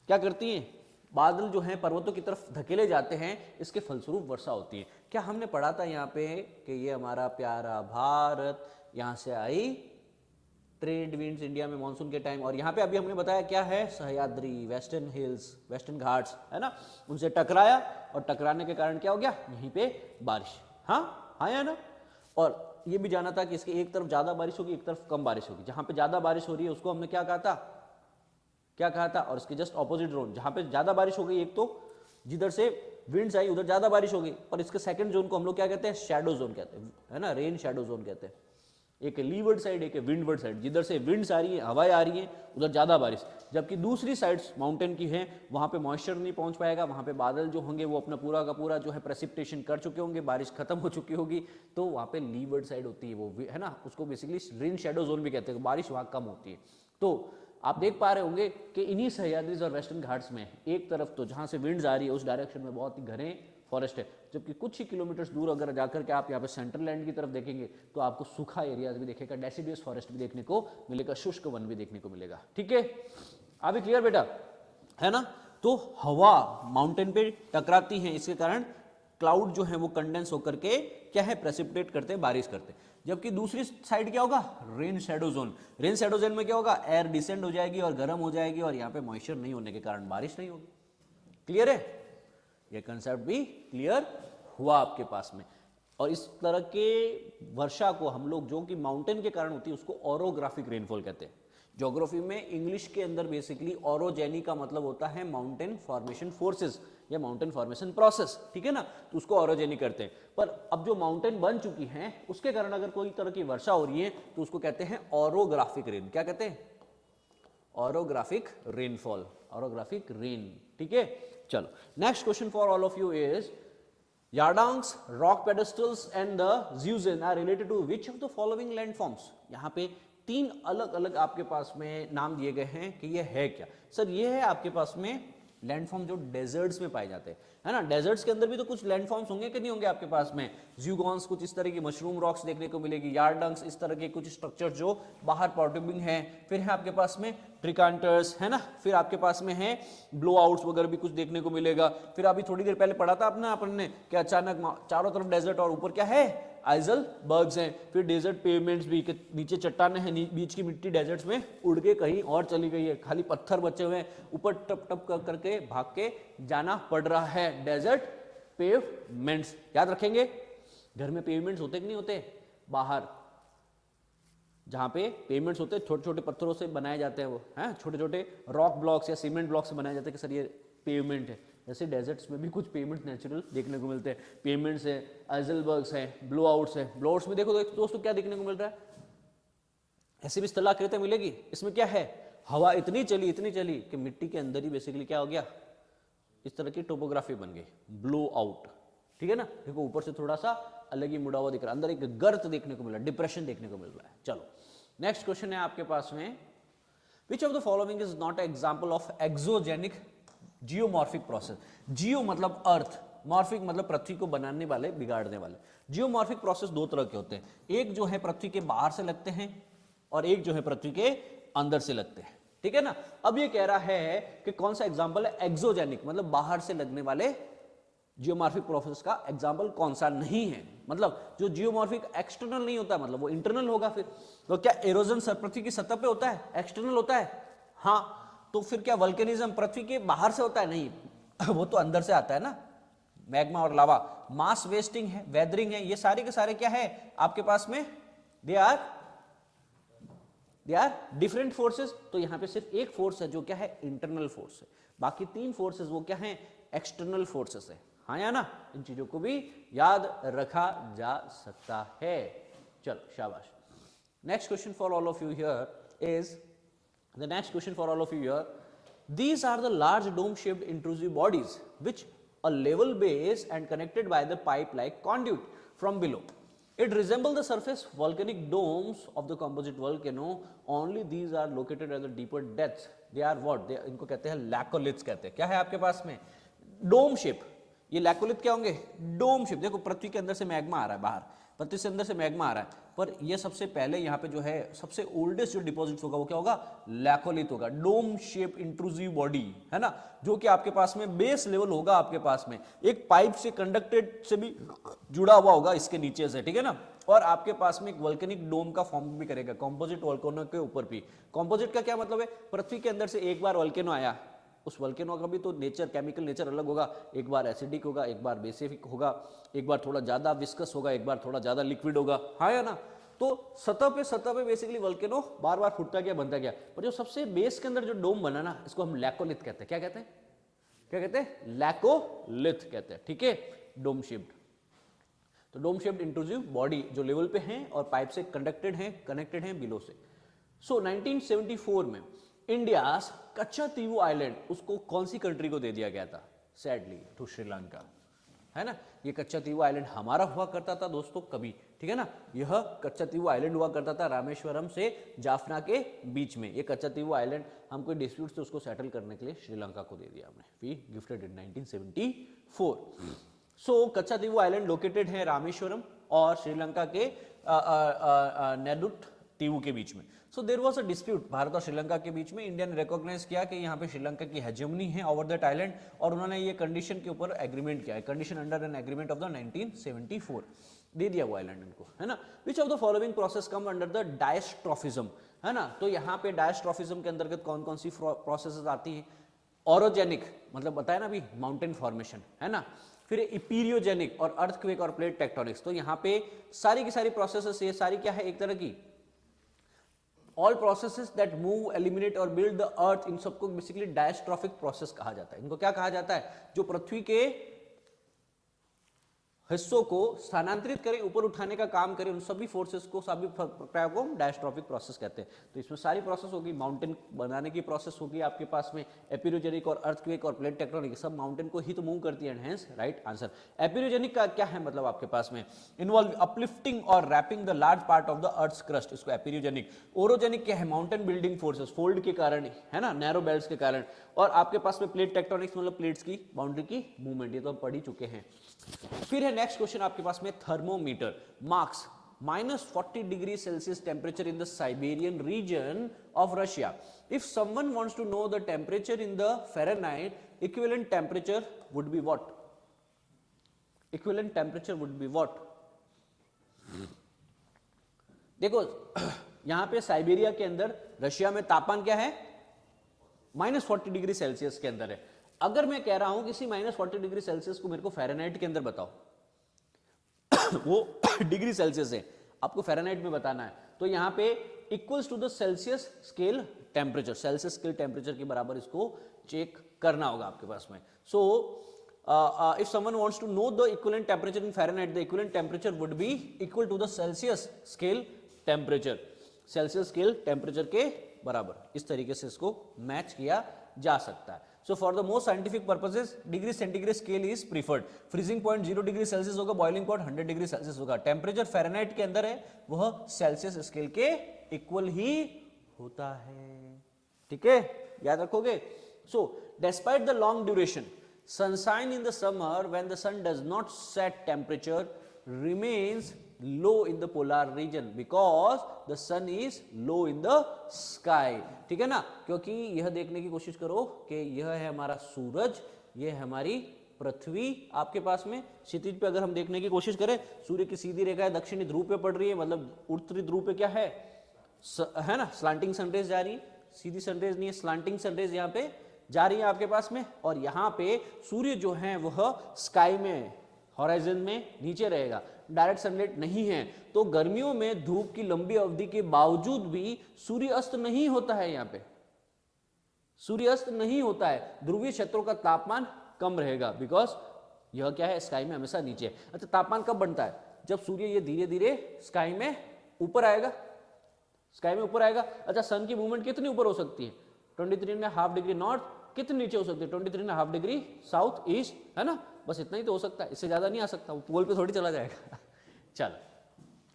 क्या करती हैं, बादल जो हैं पर्वतों की तरफ धकेले जाते हैं, इसके फलस्वरूप वर्षा होती है. क्या हमने पढ़ा था यहाँ पे कि ये हमारा प्यारा भारत, यहाँ से आई ट्रेड विंड्स इंडिया में मानसून के टाइम, और यहाँ पे अभी हमने बताया क्या है, Sahyadri, western hills, western Ghats, है ना, उनसे टकराया और टकराने के कारण क्या हो गया, यहीं पे बारिश. हाँ हाँ या ना. और ये भी जाना था कि इसके एक तरफ ज्यादा बारिश होगी, एक तरफ कम बारिश होगी. जहां पे ज्यादा बारिश हो रही है उसको हमने क्या कहा था, क्या कहा था, और इसके जस्ट ऑपोजिट जोन जहां पे ज्यादा बारिश हो गई, एक तो जिधर से विंड्स आई उधर ज्यादा बारिश हो गई, पर इसके सेकंड जोन को हम लोग क्या कहते हैं, शैडो जोन कहते हैं, है ना, रेन शैडो जोन कहते हैं. एक है लीवर्ड साइड, एक है विंडवर्ड साइड. जिधर से विंड्स आ रही है, हवाएं आ रही हैं, उधर ज्यादा बारिश. जबकि दूसरी साइड्स माउंटेन की है, वहां पे मॉइस्चर नहीं पहुंच पाएगा, वहां पे बादल जो होंगे वो अपना पूरा का पूरा जो है प्रेसिपिटेशन कर चुके होंगे, बारिश खत्म हो चुकी होगी, तो वहां पे लीवर्ड साइड होती है वो, है ना, उसको बेसिकली रेन शैडो जोन भी कहते हैं. बारिश वहां कम होती है. तो आप देख पा रहे होंगे कि इन्हीं सह्याद्रीज और वेस्टर्न घाट्स में एक तरफ तो जहां से विंड्स आ रही है उस डायरेक्शन में बहुत ही घने फॉरेस्ट है, जबकि कुछ ही किलोमीटर्स दूर अगर जाकर के आप यहाँ पे सेंट्रल लैंड की तरफ देखेंगे तो आपको सूखा एरियाज भी देखेगा, डेसिडियस फॉरेस्ट भी देखने को मिलेगा, शुष्क वन भी देखने को मिलेगा. ठीक है, अभी क्लियर बेटा, है ना. तो हवा माउंटेन पे टकराती है, इसके कारण क्लाउड जो है वो कंडेंस होकर के क्या है, प्रेसिपिटेट करते हैं, बारिश करते हैं. जबकि दूसरी साइड क्या होगा, rain shadow zone. Rain shadow zone में क्या होगा, एयर डिसेंड हो जाएगी और गर्म हो जाएगी और यहाँ पे मॉइस्चर नहीं होने के कारण बारिश नहीं होगी. क्लियर है, ये कंसेप्ट भी क्लियर हुआ आपके पास में. और इस तरह के वर्षा को हम लोग जो कि माउंटेन के कारण होती है उसको ओरोग्राफिक रेनफॉल कहते हैं. ज्योग्राफी में इंग्लिश के अंदर बेसिकली ओरोजेनी का मतलब होता है माउंटेन फॉर्मेशन फोर्सेस या माउंटेन फॉर्मेशन प्रोसेस. ठीक है ना, तो उसको ओरोजेनी करते हैं. पर अब जो माउंटेन बन चुकी हैं उसके कारण अगर कोई तरह की वर्षा हो रही है तो उसको कहते हैं ओरोग्राफिक रेन. क्या कहते हैं, ओरोग्राफिक रेनफॉल, ओरोग्राफिक रेन. ठीक है, चलो next question for all of you is yardangs, rock pedestals and the zeugen are related to which of the following landforms. यहाँ पे तीन अलग अलग आपके पास में नाम दिए गए हैं कि ये है क्या. सर ये है आपके पास में लैंडफॉर्म जो डेजर्ट्स में पाए जाते हैं, है ना. डेजर्ट्स के अंदर भी तो कुछ लैंडफॉर्म्स होंगे कि नहीं होंगे आपके पास में. ज़्यूगॉन्स कुछ इस तरह की मशरूम रॉक्स देखने को मिलेगी, यार्डंग्स इस तरह के कुछ स्ट्रक्चर जो बाहर प्रोट्रूबिंग है, फिर है आपके पास में ट्रिकांटर्स, है ना, फिर आपके पास में है ब्लो आउट्स वगैरह भी कुछ देखने को मिलेगा. फिर अभी थोड़ी देर पहले पढ़ा था अपन ने कि अचानक चारों तरफ डेजर्ट और ऊपर क्या है, आइजलबर्ग्स हैं. फिर डेजर्ट पेवमेंट्स भी, नीचे चट्टाने हैं, बीच की मिट्टी डेजर्ट्स में उड़ के कहीं और चली गई है, खाली पत्थर बचे हुए हैं, ऊपर टप टप करके भाग के जाना पड़ रहा है. डेजर्ट पेवमेंट्स याद रखेंगे. घर में पेवमेंट्स होते कि नहीं होते, बाहर जहां पे पेवमेंट्स होते हैं छोटे छोटे पत्थरों से बनाए जाते हैं, वो हैं छोटे छोटे रॉक ब्लॉक्स या सीमेंट ब्लॉक्स से बनाए जाते हैं कि सर ये पेवमेंट है. जैसे डेजर्ट्स में भी कुछ पेवमेंट्स नेचुरल देखने को मिलते हैं. पेवमेंट्स है, आइजलबर्ग्स है, ब्लो आउट्स है. ब्लो आउट्स में देखो दोस्तों क्या देखने को मिल रहा है, ऐसे भी स्थलाकृति मिलेगी. इसमें क्या है, हवा इतनी चली कि मिट्टी के अंदर ही बेसिकली क्या हो गया, इस तरह की टोपोग्राफी बन गई, ब्लो आउट. ठीक है ना, देखो ऊपर से थोड़ा सा अलग ही मुड़ा हुआ दिख रहा है, अंदर एक गर्त देखने को मिल रहा है, डिप्रेशन देखने को मिल रहा है। चलो नेक्स्ट क्वेश्चन है आपके पास में, which of the following is not example of exogenic geomorphic process. Geo मतलब अर्थ, मॉर्फिक मतलब पृथ्वी को बनाने वाले, बिगाड़ने वाले। जियोमॉर्फिक प्रोसेस दो तरह के होते हैं, एक जो है पृथ्वी के बाहर से लगते हैं और एक जो है पृथ्वी के अंदर से लगते हैं, ठीक है ना। अब ये कह रहा है कि कौन सा एग्जाम्पल है एक्सोजेनिक, मतलब बाहर से लगने वाले जियोमॉर्फिक प्रोसेस का एग्जाम्पल कौन सा नहीं है। मतलब जो जियोमॉर्फिक एक्सटर्नल नहीं होता, मतलब वो इंटरनल होगा। फिर तो क्या एरोजन पृथ्वी की सतह पे होता है, एक्सटर्नल होता है? हाँ। तो फिर क्या वल्केनिज्म पृथ्वी के बाहर से होता है? नहीं, वो तो अंदर से आता है ना, मैग्मा और लावा। मास वेस्टिंग है, वेदरिंग है, ये सारे के सारे क्या है आपके पास में, दे आर डिफरेंट फोर्सेस। तो यहां पे सिर्फ एक फोर्स है जो क्या है, इंटरनल फोर्स है, बाकी तीन फोर्सेस वो क्या है, एक्सटर्नल फोर्सेस है। हाँ या ना, इन चीजों को भी याद रखा जा सकता है। चलो शाबाश। Next question for all of you here is, the next question for all of you here, these are the large dome shaped intrusive bodies which a level base and connected by the pipe like conduit from below. It resemble the surface volcanic domes of the composite volcano, only these are located at the deeper depths. They are what? They इनको कहते हैं लैकोलिथ्स कहते हैं। क्या है आपके पास में, डोम शेप। ये लैकोलिथ क्या होंगे, डोम शेप। देखो पृथ्वी के अंदर से मैग्मा आ रहा है बाहर, पृथ्वी से अंदर से मैग्मा आ रहा है, पर ये सबसे पहले यहाँ पे जो है सबसे ओल्डेस्ट जो डिपॉजिट होगा वो क्या होगा, लैकोलिथ होगा। डोम शेप इंट्रूसिव बॉडी है ना, जो कि आपके पास में बेस लेवल होगा, आपके पास में एक पाइप से कंडक्टेड से भी जुड़ा हुआ होगा इसके नीचे से, ठीक है ना। और आपके पास में एक वोल्केनिक डोम का फॉर्म भी करेगा कॉम्पोजिट वोल्केनो के ऊपर भी। कॉम्पोजिट का क्या मतलब है, पृथ्वी के अंदर से एक बार वोल्केनो आया, उस वोल्केनो का भी तो नेचर, केमिकल नेचर अलग होगा, एक बार एसिडिक होगा, एक बार बेसिक होगा, एक बार थोड़ा ज्यादा विस्कस होगा, एक बार थोड़ा ज्यादा लिक्विड होगा, हाँ या ना। तो सतह पे बेसिकली वोल्केनो बार बार फूटता गया, बनता गया, पर जो सबसे बेस के अंदर जो डोम बना ना, इसको हम लैकोलिथ कहते हैं। क्या कहते हैं, क्या कहते हैं, लैकोलिथ कहते हैं, ठीक है, डोम शेप्ड। तो डोम शेप्ड इंट्रूसिव बॉडी जो लेवल पे हैं और पाइप से कनेक्टेड हैं बिलो से। सो 1974 में इंडिया कच्चातीवू आइलैंड, उसको कौन सी कंट्री को दे दिया गया था, सैडली टू श्रीलंका, है ना। ये कच्चातीवू आइलैंड हमारा हुआ करता था दोस्तों कभी, ठीक है ना। यह कच्चातीवू आइलैंड हुआ करता था रामेश्वरम से जाफना के बीच में। ये कच्चातीवू आइलैंड हम कोई डिस्प्यूट थे उसको सेटल करने के लिए श्रीलंका को दे दिया हमने, we gifted in 1974। So Katchatheevu island located है रामेश्वरम और श्रीलंका के नेदुट तीवू के बीच में। So there was a dispute Bharat और श्रीलंका के बीच में। इंडिया ने रिकॉग्नाइज किया कि यहाँ पे श्रीलंका की हेजेमनी है ओवर दैट आइलैंड, और उन्होंने ये कंडीशन के ऊपर एग्रीमेंट किया है, condition under an agreement of the 1974, दे दिया वो आइलैंड इनको, है ना। विच of the following process come under the diastrophism, है ना। तो यहाँ पे डायस्ट्रॉफिज्म के अंतर्गत कौन कौन सी प्रोसेस आती है, ऑरोजेनिक मतलब बताया ना अभी, माउंटेन फॉर्मेशन, है ना। फिर इपीरियोजेनिक और अर्थक्वेक और प्लेट टेक्टोनिक्स। तो यहाँ पे सारी की सारी प्रोसेसेस, ये सारी क्या है, एक तरह की all processes that move, eliminate और बिल्ड द अर्थ, इन सबको बेसिकली डायस्ट्रॉफिक प्रोसेस कहा जाता है। इनको क्या कहा जाता है, जो पृथ्वी के हिस्सों को स्थानांतरित करें, ऊपर उठाने का काम करें, उन सभी फोर्सेस को, सभी प्रक्रिया को डायस्ट्रॉफिक प्रोसेस कहते हैं। तो इसमें सारी प्रोसेस होगी, माउंटेन बनाने की प्रोसेस होगी आपके पास में, एपिरोजेनिक और अर्थक्वेक और प्लेट टेक्टोनिक, सब माउंटेन को ही तो मूव करती है, हेंस राइट आंसर। एपिरोजेनिक का क्या है मतलब आपके पास में, इन्वॉल्व अपलिफ्टिंग और warping the large part of the earth's crust, इसको एपिरोजेनिक। ओरोजेनिक क्या है, माउंटेन बिल्डिंग फोर्सेस, फोल्ड के कारण, है ना, नैरो बेल्ट्स के कारण। और आपके पास में प्लेट टेक्टोनिक्स मतलब प्लेट्स की बाउंड्री की मूवमेंट, ये तो हम पढ़ ही चुके हैं। फिर है नेक्स्ट क्वेश्चन आपके पास में, thermometer marks -40 degree Celsius temperature in the Siberian region of Russia. If someone wants to know the temperature in the Fahrenheit, equivalent temperature would be what, equivalent temperature would be what. देखो यहां पे साइबेरिया के अंदर, रशिया में तापमान क्या है, -40 डिग्री सेल्सियस के अंदर है। अगर मैं कह रहा हूं किसी -40 डिग्री सेल्सियस को मेरे को फ़ारेनहाइट के अंदर बताओ वो डिग्री सेल्सियस है, आपको फ़ारेनहाइट में बताना है, तो यहां पे equals to the Celsius scale temperature, Celsius scale temperature के बराबर इसको चेक करना होगा आपके पास में। So if someone wants to know the equivalent temperature in Fahrenheit, the equivalent temperature would be equal to the Celsius scale temperature, Celsius scale temperature के बराबर। इस तरीके से इसको मैच किया जा सकता है। So for the most scientific purposes degree centigrade scale is preferred. Freezing point 0 degree Celsius होगा, बॉइलिंग पॉइंट 100 डिग्री सेल्सियस होगा। टेम्परेचर फ़ारेनहाइट के अंदर है, वह सेल्सियस स्केल के इक्वल ही होता है। ठीक है, याद रखोगे। So despite the long duration sunshine in the summer, when the sun does not set, temperature remains low in the polar region because the sun is low in the sky। ठीक है ना, क्योंकि यह देखने की कोशिश करो कि यह है हमारा सूरज, यह है हमारी पृथ्वी आपके पास में। क्षितिज पे अगर हम देखने की कोशिश करें, सूर्य की सीधी रेखा है दक्षिणी ध्रुव पे पड़ रही है, मतलब उत्तरी ध्रुव पे क्या है ना, स्लांटिंग सनरेज जा रही है, सीधी सनरेज नहीं है, स्लांटिंग सनरेज यहाँ पे जा रही है आपके पास में। और यहाँ पे सूर्य जो है वह स्काई में, हॉराइजन में नीचे रहेगा, डायरेक्ट सनलाइट नहीं है। तो गर्मियों में धूप की लंबी अवधि के बावजूद भी सूर्य अस्त नहीं होता है, यहाँ पे सूर्य अस्त नहीं होता है। ध्रुवीय क्षेत्रों का तापमान कम रहेगा, बिकॉज यह क्या है, स्काई में हमेशा नीचे है। अच्छा, तापमान कब बढ़ता है? जब सूर्य ये धीरे धीरे स्काई में ऊपर आएगा, स्काई में ऊपर आएगा। अच्छा, सन की मूवमेंट कितनी ऊपर हो सकती है? 23.5 डिग्री नॉर्थ। कितनी नीचे हो सकती है? 23.5 डिग्री साउथ ईस्ट, है ना, बस इतना ही तो हो सकता है, इससे ज्यादा नहीं आ सकता, वो पोल पे थोड़ी चला जाएगा। चलो,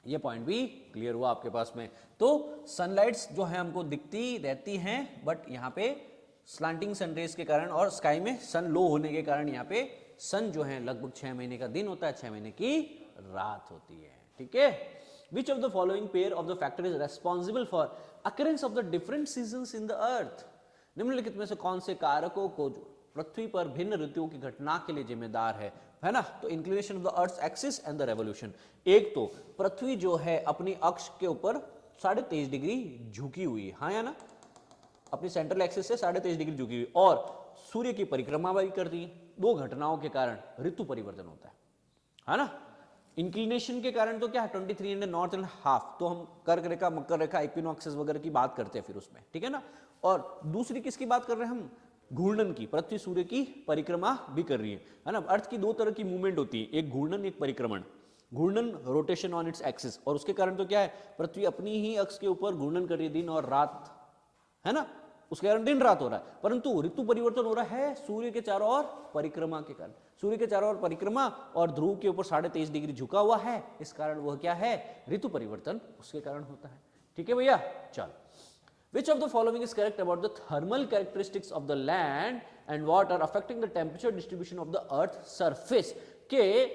ये पॉइंट भी क्लियर हुआ आपके पास में। तो सनलाइट्स जो है हमको दिखती रहती हैं, बट यहाँ पे स्लांटिंग सनरेज के कारण और स्काई में सन लो होने के कारण यहाँ पे सन जो है लगभग 6 महीने का दिन होता है, 6 महीने की रात होती है। ठीक है। Which of the following pair of the factor is responsible for occurrence of the different seasons in the earth? निम्नलिखित में से कौन से कारकों को जो पृथ्वी पर भिन्न ऋतुओं की घटना के लिए जिम्मेदार है ना? तो inclination of the earth axis and the revolution. एक तो पृथ्वी जो है अपनी अक्ष के ऊपर 23.5 डिग्री झुकी हुई है, हाँ या ना, अपनी सेंट्रल एक्सिस से 23.5 डिग्री झुकी हुई, और सूर्य की परिक्रमा भी कर रही है। दो घटनाओं के कारण ऋतु परिवर्तन होता है ना। इंक्लिनेशन के कारण तो क्या है, 23 एंड नॉर्थ एंड हाफ, तो हम कर्क रेखा, मकर रेखा, इक्विनॉक्सेस वगैरह की बात करते हैं फिर उसमें, ठीक है ना। और दूसरी किसकी बात कर रहे हैं हम? घूर्णन की। पृथ्वी सूर्य की परिक्रमा भी कर रही है ना। अर्थ की दो तरह की मूवमेंट होती है, एक घूर्णन, एक परिक्रमण। घूर्णन रोटेशन ऑन इट्स एक्सिस, और उसके कारण तो क्या है, पृथ्वी अपनी ही अक्ष के ऊपर घूर्णन कर रही है, दिन और रात, है ना, उसके कारण दिन रात हो रहा है। परंतु ऋतु परिवर्तन हो रहा है सूर्य के चारों ओर परिक्रमा के कारण। सूर्य के चारों ओर परिक्रमा और ध्रुव के ऊपर 23.5 डिग्री झुका हुआ है, इस कारण वह क्या है, ऋतु परिवर्तन उसके कारण होता है। ठीक है भैया, चल। Which of the following is correct about the thermal characteristics of the land and water affecting the temperature distribution of the earth surface? के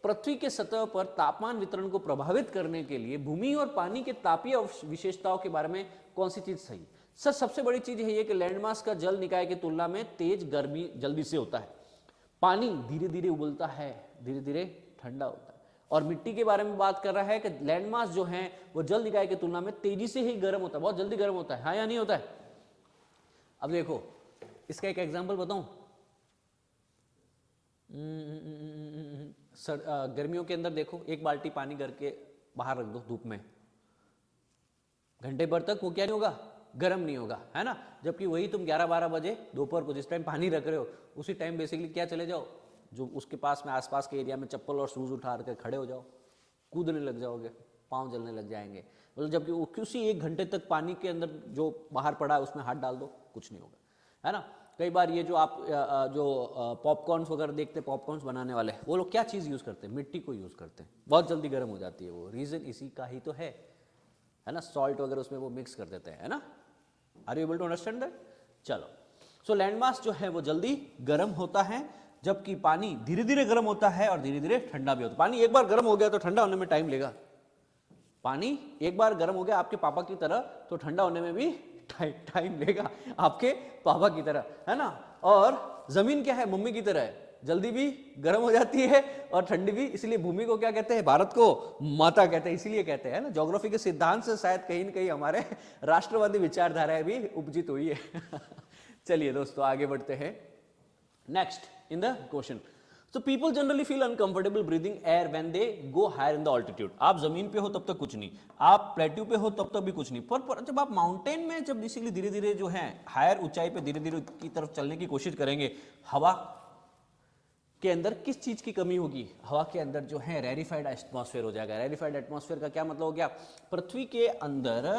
पृथ्वी के सतह पर तापमान वितरण को प्रभावित करने के लिए भूमि और पानी के तापीय विशेषताओं के बारे में कौन सी चीज सही? सर, सबसे बड़ी चीज है ये कि लैंडमास का जल निकाय की तुलना में तेज गर्मी जल्दी से होता है, पानी धीरे धीरे उबलता है, धीरे धीरे ठंडा होता है। और मिट्टी के बारे में बात कर रहा है कि लैंडमास जो है वो जल निकाय की तुलना में तेजी से ही गर्म होता है, बहुत जल्दी गर्म होता है, हाँ या नहीं होता है? अब देखो, इसका एक एग्जांपल बताऊं। गर्मियों के अंदर देखो, एक बाल्टी पानी करके बाहर रख दो धूप में, घंटे भर तक वो क्या नहीं होगा, गर्म नहीं होगा, है ना। जबकि वही तुम 11-12 बजे दोपहर को जिस टाइम पानी रख रहे हो, उसी टाइम बेसिकली क्या चले जाओ, जो उसके पास में आसपास के एरिया में चप्पल और शूज उठा कर खड़े हो जाओ, कूदने लग जाओगे, पाँव जलने लग जाएंगे। मतलब जबकि उसी 1 घंटे तक पानी के अंदर जो बाहर पड़ा है उसमें हाथ डाल दो, कुछ नहीं होगा, है ना। कई बार ये जो आप जो पॉपकॉर्न्स वगैरह देखते हैं, पॉपकॉर्न्स बनाने वाले, वो लोग क्या चीज़ यूज़ करते हैं? मिट्टी को यूज़ करते हैं, बहुत जल्दी गर्म हो जाती है वो। रीज़न इसी का ही तो है ना, सॉल्ट वगैरह उसमें वो मिक्स कर देते हैं, है ना। Are you able to understand that? चलो, सो लैंडमास जो है वो जल्दी गर्म होता है, जबकि पानी धीरे धीरे गर्म होता है और धीरे धीरे ठंडा भी होता है। पानी एक बार गर्म हो गया तो ठंडा होने में टाइम लेगा। पानी एक बार गर्म हो गया आपके पापा की तरह, तो ठंडा होने में भी टाइम लेगा आपके पापा की तरह, है ना। और जमीन क्या है, मम्मी की तरह है, जल्दी भी गर्म हो जाती है और ठंडी भी। इसलिए भूमि को क्या कहते हैं, भारत को माता कहते हैं, इसीलिए कहते हैं ना। ज्योग्राफी के सिद्धांत से शायद कहीं न कहीं हमारे राष्ट्रवादी विचारधाराएं भी उपजित हुई है। चलिए दोस्तों, आगे बढ़ते हैं। Next in the question, so people generally feel uncomfortable breathing air when they go higher in the altitude। आप जमीन पे हो तब तक कुछ नहीं, आप प्लेट्यू पे हो तब तक भी कुछ नहीं, पर जब आप माउंटेन में, जब बेसिकली धीरे धीरे जो है हायर ऊंचाई पे धीरे धीरे की तरफ चलने की कोशिश करेंगे, हवा के अंदर किस चीज की कमी होगी? हवा के अंदर जो है रेरिफाइड एटमॉस्फेयर हो जाएगा। रेरिफाइड एटमॉस्फेयर का क्या मतलब हो गया? पृथ्वी के अंदर,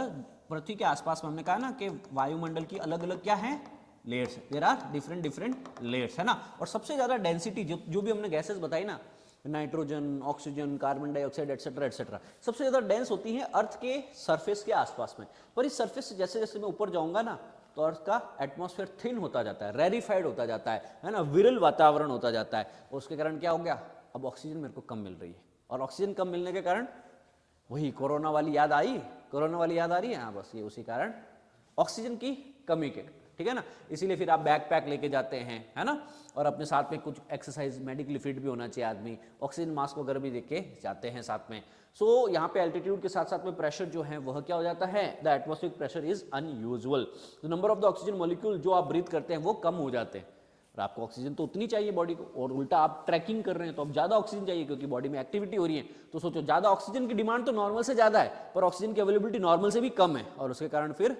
पृथ्वी के आसपास में हमने कहा ना कि वायुमंडल की अलग अलग क्या है, लेयर्स है, there are different different layers, है ना। और सबसे ज्यादा डेंसिटी जो भी हमने गैसेस बताई ना, nitrogen, oxygen, carbon dioxide etcetera etcetera, सबसे ज्यादा डेंस होती है अर्थ के सरफेस के आसपास में। पर इस सरफेस से जैसे जैसे मैं ऊपर जाऊंगा ना, तो अर्थ का एटमॉस्फेयर थिन होता जाता है, रेरिफाइड होता जाता है ना, विरल वातावरण होता जाता है। और उसके कारण क्या हो गया, अब ऑक्सीजन मेरे को कम मिल रही है, और ऑक्सीजन कम मिलने के कारण वही कोरोना वाली याद आई, कोरोना वाली याद आ रही है। हाँ, बस ये उसी कारण ऑक्सीजन की कमी के, ठीक है ना। इसीलिए फिर आप बैकपैक लेके जाते हैं, है ना, और अपने साथ में कुछ एक्सरसाइज, मेडिकली फिट भी होना चाहिए आदमी, ऑक्सीजन मास्क वगैरह भी लेके जाते हैं साथ में। सो यहाँ पे एल्टीट्यूड के साथ साथ में प्रेशर जो है वह क्या हो जाता है, the atmospheric pressure is unusual, the number of the oxygen molecule जो आप ब्रीथ करते हैं वो कम हो जाते हैं। और आपको ऑक्सीजन तो उतनी चाहिए बॉडी को, और उल्टा आप ट्रैकिंग कर रहे हैं तो अब ज्यादा ऑक्सीजन चाहिए क्योंकि बॉडी में एक्टिविटी हो रही है। तो सोचो, ज्यादा ऑक्सीजन की डिमांड तो नॉर्मल से ज्यादा है, पर ऑक्सीजन की अवेलेबिलिटी नॉर्मल से भी कम है, और उसके कारण फिर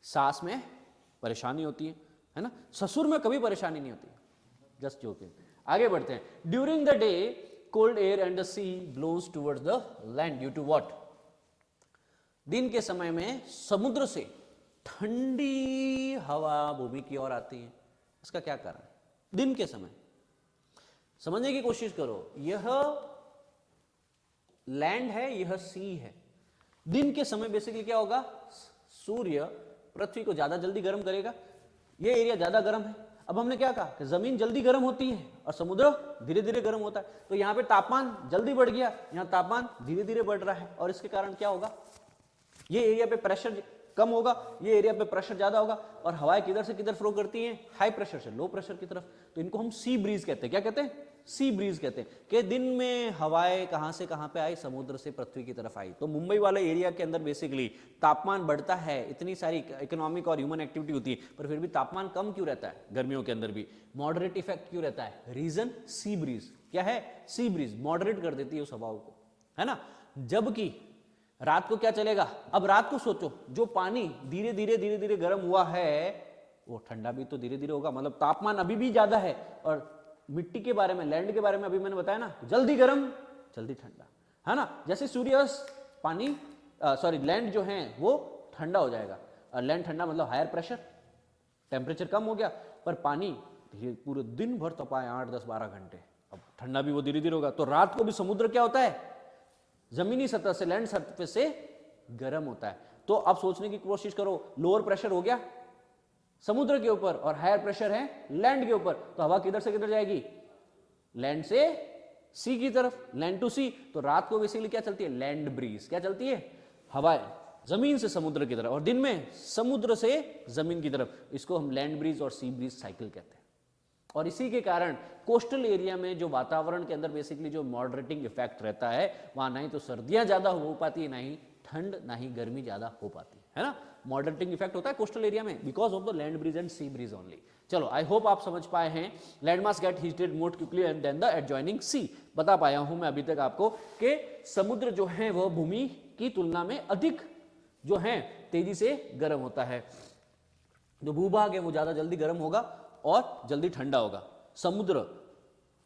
सांस में परेशानी होती है ना। ससुर में कभी परेशानी नहीं होती, जस्ट जोकिंग। आगे बढ़ते हैं। During the day cold air and the sea blows towards the land due to what, दिन के समय में समुद्र से ठंडी हवा भूमि की ओर आती है। इसका क्या कारण है? दिन के समय समझने की कोशिश करो, यह लैंड है, यह सी है। दिन के समय बेसिकली क्या होगा, सूर्य पृथ्वी को ज्यादा जल्दी गर्म करेगा, यह एरिया ज्यादा गर्म है। अब हमने क्या कहा कि जमीन जल्दी गर्म होती है और समुद्र धीरे धीरे गर्म होता है, तो यहां पे तापमान जल्दी बढ़ गया, यहां तापमान धीरे धीरे बढ़ रहा है, और इसके कारण क्या होगा, ये एरिया पे प्रेशर कम होगा, ये एरिया पे प्रेशर ज्यादा होगा, और हवाएं किधर से किधर फ्लो करती हैं, हाई प्रेशर से लो प्रेशर की तरफ। तो इनको हम सी ब्रीज कहते हैं। क्या कहते हैं? सी ब्रीज कहते हैं कि दिन में हवाएं कहां से कहां पे आई, समुद्र से पृथ्वी की तरफ आई। तो मुंबई वाले एरिया के अंदर बेसिकली तापमान बढ़ता है, इतनी सारी इकोनॉमिक और ह्यूमन एक्टिविटी होती है, पर फिर भी तापमान कम क्यों रहता है? गर्मियों के अंदर भी मॉडरेट इफेक्ट क्यों रहता है? Reason sea breeze. क्या है? सी ब्रीज मॉडरेट कर देती है उस हवाओं को, है ना। जबकि रात को क्या चलेगा? अब रात को सोचो, जो पानी धीरे धीरे गर्म हुआ है वो ठंडा भी तो धीरे धीरे होगा, मतलब तापमान अभी भी ज्यादा है। और मिट्टी के बारे में, लैंड के बारे में अभी मैंने बताया ना, जल्दी गर्म जल्दी ठंडा, है ना। जैसे सूर्यास्त पानी लैंड जो है वो ठंडा हो जाएगा, और लैंड ठंडा मतलब हायर प्रेशर, टेम्परेचर कम हो गया, पर पानी पूरे दिन भर तपाए 8, 10, 12 घंटे, अब ठंडा भी वो धीरे धीरे होगा। तो रात को भी समुद्र क्या होता है, जमीनी सतह से, लैंड सरफेस से गर्म होता है। तो अब सोचने की कोशिश करो, लोअर प्रेशर हो गया समुद्र के ऊपर और हायर प्रेशर है लैंड के ऊपर, तो हवा किधर से किधर जाएगी? लैंड से सी की तरफ, लैंड टू सी। तो रात को बेसिकली क्या चलती है? Land breeze. क्या चलती है? हवाएं जमीन से समुद्र की तरफ, और दिन में समुद्र से जमीन की तरफ। इसको हम लैंड ब्रीज और सी ब्रीज साइकिल कहते हैं। और इसी के कारण कोस्टल एरिया में जो वातावरण के अंदर बेसिकली जो मॉडरेटिंग इफेक्ट रहता है, वहां ना ही तो सर्दियां ज्यादा हो पाती है, ना ही ठंड, ना ही गर्मी ज्यादा हो पाती है ना। मॉडरेटिंग इफेक्ट होता है कोस्टल एरिया में because of the land breeze and sea breeze only. चलो, आई होप आप समझ पाए हैं। Land mass get heated more quickly and then the adjoining sea. बता पाया हूं मैं अभी तक आपको कि समुद्र जो है वह भूमि की तुलना में अधिक जो है तेजी से गर्म होता है। जो भूभाग है वो ज्यादा जल्दी गर्म होगा और जल्दी ठंडा होगा। समुद्र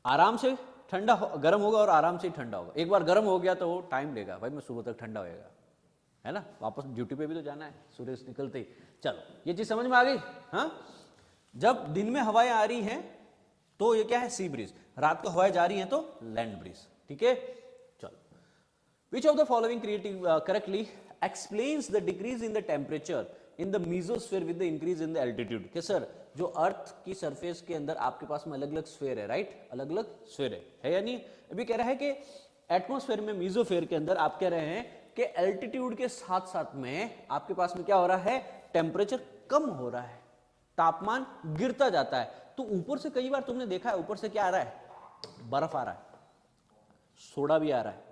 आराम से ठंडा गर्म होगा और आराम से ठंडा होगा। एक बार गर्म हो गया तो वो टाइम लेगा, भाई मैं सुबह तक ठंडा होएगा, है ना, वापस ड्यूटी पे भी तो जाना है सूरज निकलते ही। चलो, ये चीज समझ में आ गई। हाँ, जब दिन में हवाएं आ रही हैं तो ये क्या है? Sea breeze. रात को हवाएं जा रही हैं तो लैंड ब्रीज। ठीक है, चलो। विच of the following correctly explains the decrease in the temperature in the mesosphere with the increase in the altitude? कि सर, जो अर्थ की सरफेस के अंदर आपके पास में अलग अलग स्फीयर है, राइट, अलग अलग स्फीयर है या नहीं? अभी कह रहा है कि एटमॉस्फेयर में, मीजोस्फीयर के अंदर आप कह रहे हैं कि एल्टीट्यूड के साथ साथ में आपके पास में क्या हो रहा है? टेम्परेचर कम हो रहा है, तापमान गिरता जाता है। तो ऊपर से कई बार तुमने देखा है, ऊपर से क्या आ रहा है? बर्फ आ रहा है, सोडा भी आ रहा है,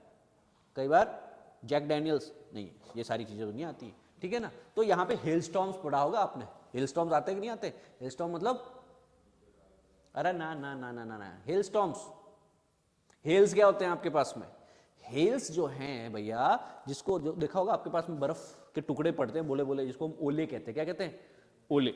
कई बार जैक डैनियल्स, नहीं ये सारी चीजें तो नहीं आती, ठीक है ना। तो यहां पे हेलस्टॉर्म्स पढ़ा होगा आपने। हेलस्टॉर्म्स आते कि नहीं आते? हेलस्टॉर्म मतलब, अरे ना ना ना ना ना ना, हेलस्टॉर्म्स, हेल्स क्या होते हैं आपके पास में? हेल्स जो हैं भैया, जिसको जो देखा होगा आपके पास में बर्फ के टुकड़े पड़ते हैं, बोले बोले, जिसको हम ओले कहते हैं। क्या कहते हैं? ओले।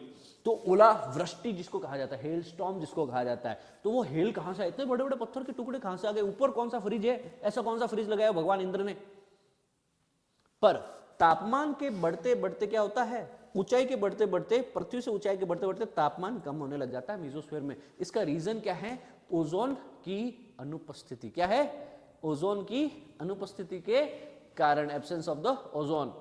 तो ओला वृष्टि जिसको कहा जाता है, हेल स्टॉर्म जिसको कहा जाता है। तो वो हेल कहां से आए? इतने बड़े बड़े पत्थर के टुकड़े कहां से आ गए? ऊपर कौन सा फ्रिज है? ऐसा कौन सा फ्रिज लगाया भगवान इंद्र ने? पर तापमान के बढ़ते बढ़ते क्या होता है? ऊंचाई के बढ़ते बढ़ते, पृथ्वी से ऊंचाई के बढ़ते बढ़ते तापमान कम होने लग जाता है मेसोस्फीयर में। इसका रीजन क्या है? ओजोन की अनुपस्थिति। क्या है? ओजोन की अनुपस्थिति के कारण, एब्सेंस ऑफ द ओजोन।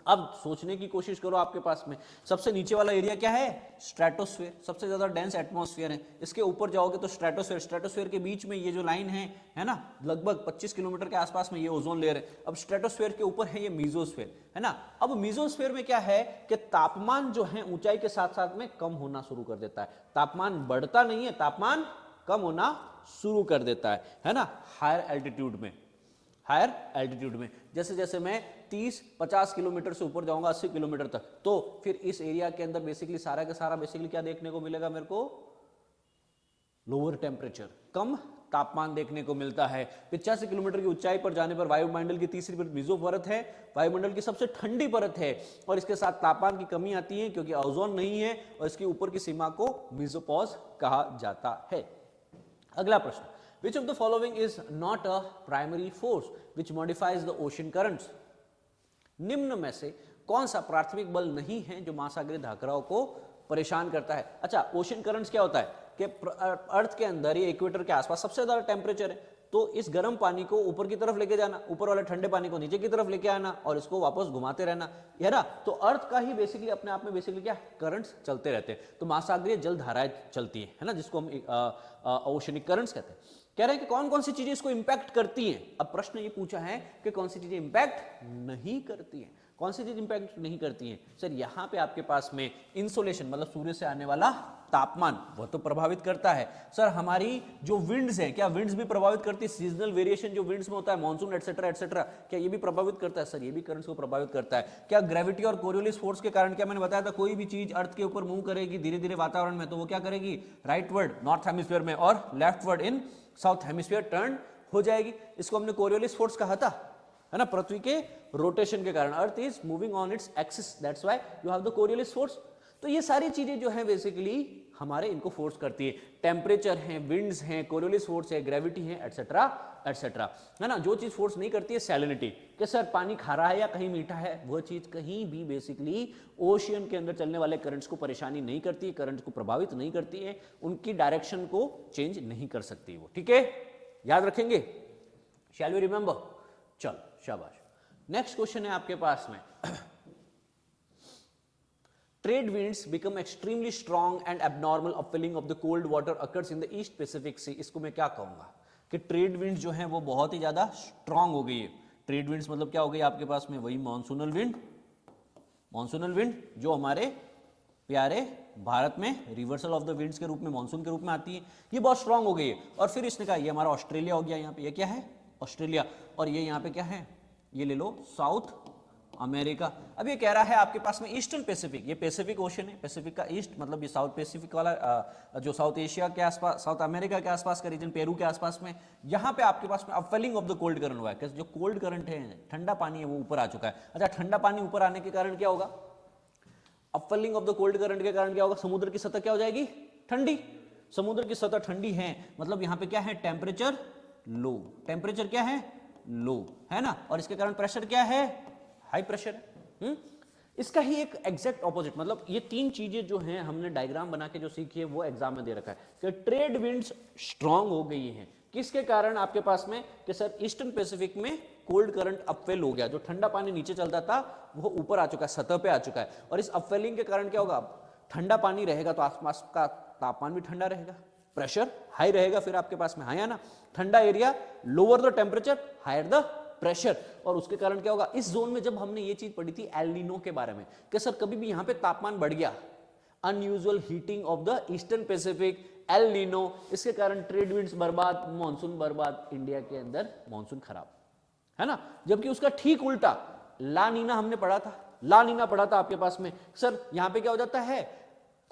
अब सोचने की कोशिश करो, आपके पास में सबसे नीचे वाला एरिया क्या है? स्ट्रेटोस्फीयर, सबसे ज्यादा डेंस एटमॉस्फेयर है। इसके ऊपर जाओगे तो स्ट्रेटोस्फीयर, स्ट्रेटोस्फीयर के बीच में ये जो लाइन है ना, लगभग 25 किलोमीटर के आसपास में ये ओजोन लेयर है। अब स्ट्रेटोस्फीयर के ऊपर है ये मीजोस्फीयर, है ना। अब मीजोस्फीयर में क्या है कि तापमान जो है ऊंचाई के साथ साथ में कम होना शुरू कर देता है। तापमान बढ़ता नहीं है, तापमान कम होना शुरू कर देता है ना, हायर एल्टीट्यूड में। हायर एल्टीट्यूड में जैसे जैसे मैं 30-50 किलोमीटर से ऊपर जाऊंगा, 80 किलोमीटर तक, तो फिर इस एरिया के अंदर बेसिकली सारा का सारा बेसिकली क्या देखने को मिलेगा मेरे को? लोअर टेम्परेचर, कम तापमान देखने को मिलता है। 85 किलोमीटर की ऊंचाई पर जाने पर वायुमंडल की तीसरी परत मेसो परत है, वायुमंडल की सबसे ठंडी परत है, और इसके साथ तापमान की कमी आती है क्योंकि ओजोन नहीं है, और इसके ऊपर की सीमा को मेसोपॉज कहा जाता है। अगला प्रश्न, which of the following is not a primary force which modifies the ocean currents? निम्न में से कौन सा प्राथमिक बल नहीं है जो महासागरीय धाकराव को परेशान करता है? अच्छा, ओशन करंट्स क्या होता है कि अर्थ के अंदर ये इक्वेटर के आसपास सबसे ज्यादा टेम्परेचर है, तो इस गर्म पानी को ऊपर की तरफ लेके जाना, ऊपर वाले ठंडे पानी को नीचे की तरफ लेके आना, और इसको वापस घुमाते रहना, है ना। तो अर्थ का ही बेसिकली अपने आप में बेसिकली क्या, करंट्स चलते रहते हैं। तो महासागरीय जल धाराएं चलती है ना, जिसको हम ओशनिक करंट्स कहते हैं। कह रहे हैं कि कौन कौन सी चीजें इसको इंपैक्ट करती हैं। अब प्रश्न ये पूछा है कि कौन सी चीजें इंपैक्ट नहीं करती हैं। कौन सी चीज इंपैक्ट नहीं करती हैं? सर यहाँ पे आपके पास में इंसोलेशन, मतलब सूर्य से आने वाला तापमान, वह तो प्रभावित करता है। सर हमारी जो विंड्स है, क्या विंड्स भी प्रभावित करती है? सीजनल वेरिएशन जो विंड्स में होता है, मॉनसून एटसेट्रा एटसेट्रा, क्या ये भी प्रभावित करता है? सर ये भी करंट्स को प्रभावित करता है। क्या ग्रेविटी और कोरियोलिस फोर्स के कारण, क्या मैंने बताया था, कोई भी चीज अर्थ के ऊपर मूव करेगी धीरे धीरे वातावरण में, तो वो क्या करेगी? राइटवर्ड नॉर्थ हेमिस्फीयर में और लेफ्टवर्ड इन साउथ हेमिस्फीयर टर्न हो जाएगी। इसको हमने कोरियोलिस फोर्स कहा था, है ना। पृथ्वी के रोटेशन के कारण earth is moving on its axis, that's why you have the Coriolis force. तो ये सारी चीजें जो है बेसिकली हमारे इनको फोर्स करती है। टेम्परेचर है, विंड्स हैं, कोरियोलिस फोर्स है, ग्रेविटी है, एटसेट्रा एटसेट्रा, है ना। जो चीज फोर्स नहीं करती है सैलिनिटी, कि सर पानी खारा है या कहीं मीठा है, वो चीज कहीं भी बेसिकली ओशियन के अंदर चलने वाले करंट्स को परेशानी नहीं करती है, करंट्स को प्रभावित नहीं करती है, उनकी डायरेक्शन को चेंज नहीं कर सकती वो। ठीक है, याद रखेंगे। Shall we remember? चलो शाबाश। नेक्स्ट क्वेश्चन है आपके पास में, trade winds become extremely strong and abnormal upwelling of the cold water occurs in the East Pacific Sea। इसको मैं क्या कहूंगा कि ट्रेड winds जो है वो बहुत ही ज्यादा स्ट्रांग हो गई है। ट्रेड winds मतलब क्या हो गई आपके पास में? वही मॉनसूनल विंड, मॉनसूनल विंड जो हमारे प्यारे भारत में रिवर्सल ऑफ द विंड्स के रूप में, मॉनसून के रूप में आती है, ये बहुत स्ट्रांग हो गई है। और फिर इसने कहा ये हमारा ऑस्ट्रेलिया हो गया, यहाँ पे ये क्या है? ऑस्ट्रेलिया, और ये यहाँ पे क्या है? ये ले लो साउथ अमेरिका। अब ये कह रहा है आपके पास में ईस्टर्न पैसिफिक, ये पैसिफिक ओशन है, पैसिफिक का ईस्ट मतलब ये साउथ पैसिफिक वाला जो साउथ एशिया के आसपास, साउथ अमेरिका के आसपास का रीजन, पेरू के आसपास में, यहाँ पे आपके पास में upwelling of the cold current हुआ है। जो कोल्ड करंट है, ठंडा पानी है, वो ऊपर आ चुका है। अच्छा, ठंडा पानी ऊपर आने के कारण क्या होगा? Upwelling of the cold current के कारण क्या होगा? समुद्र की सतह क्या हो जाएगी? ठंडी। समुद्र की सतह ठंडी है, मतलब यहाँ पे क्या है? Temperature low. टेम्परेचर क्या है? लो, है ना। और इसके कारण प्रेशर क्या है? हाई प्रेशर है। इसका ही एक एग्जैक्ट ऑपोजिट, मतलब ये तीन चीजें जो हैं हमने डायग्राम बना के जो सीखी है वो एग्जाम में दे रखा है कि ट्रेड विंड्स स्ट्रांग हो गई हैं। किसके कारण? आपके पास में कि सर ईस्टर्न पैसिफिक में कोल्ड करंट अपवेल हो गया, जो ठंडा पानी नीचे चलता था वो ऊपर आ चुका है, सतह पे आ चुका है। और इस अपवेलिंग के कारण क्या होगा? ठंडा पानी रहेगा तो आसपास का तापमान भी ठंडा रहेगा, प्रेशर हाई रहेगा, फिर आपके पास में हाई आना, ठंडा area, lower the temperature, higher the pressure. और उसके कारण क्या होगा? इस जोन में जब हमने ये चीज पढ़ी थी एल नीनो के बारे में कि सर कभी भी यहां पे तापमान बढ़ गया, unusual heating of the eastern Pacific, El Nino, इसके कारण ट्रेड विंड्स बर्बाद, मॉनसून बर्बाद, इंडिया के अंदर मॉनसून खराब, है ना। जबकि उसका ठीक उल्टा ला नीना हमने पढ़ा था, ला नीना पढ़ा था आपके पास में। सर यहां पे क्या हो जाता है?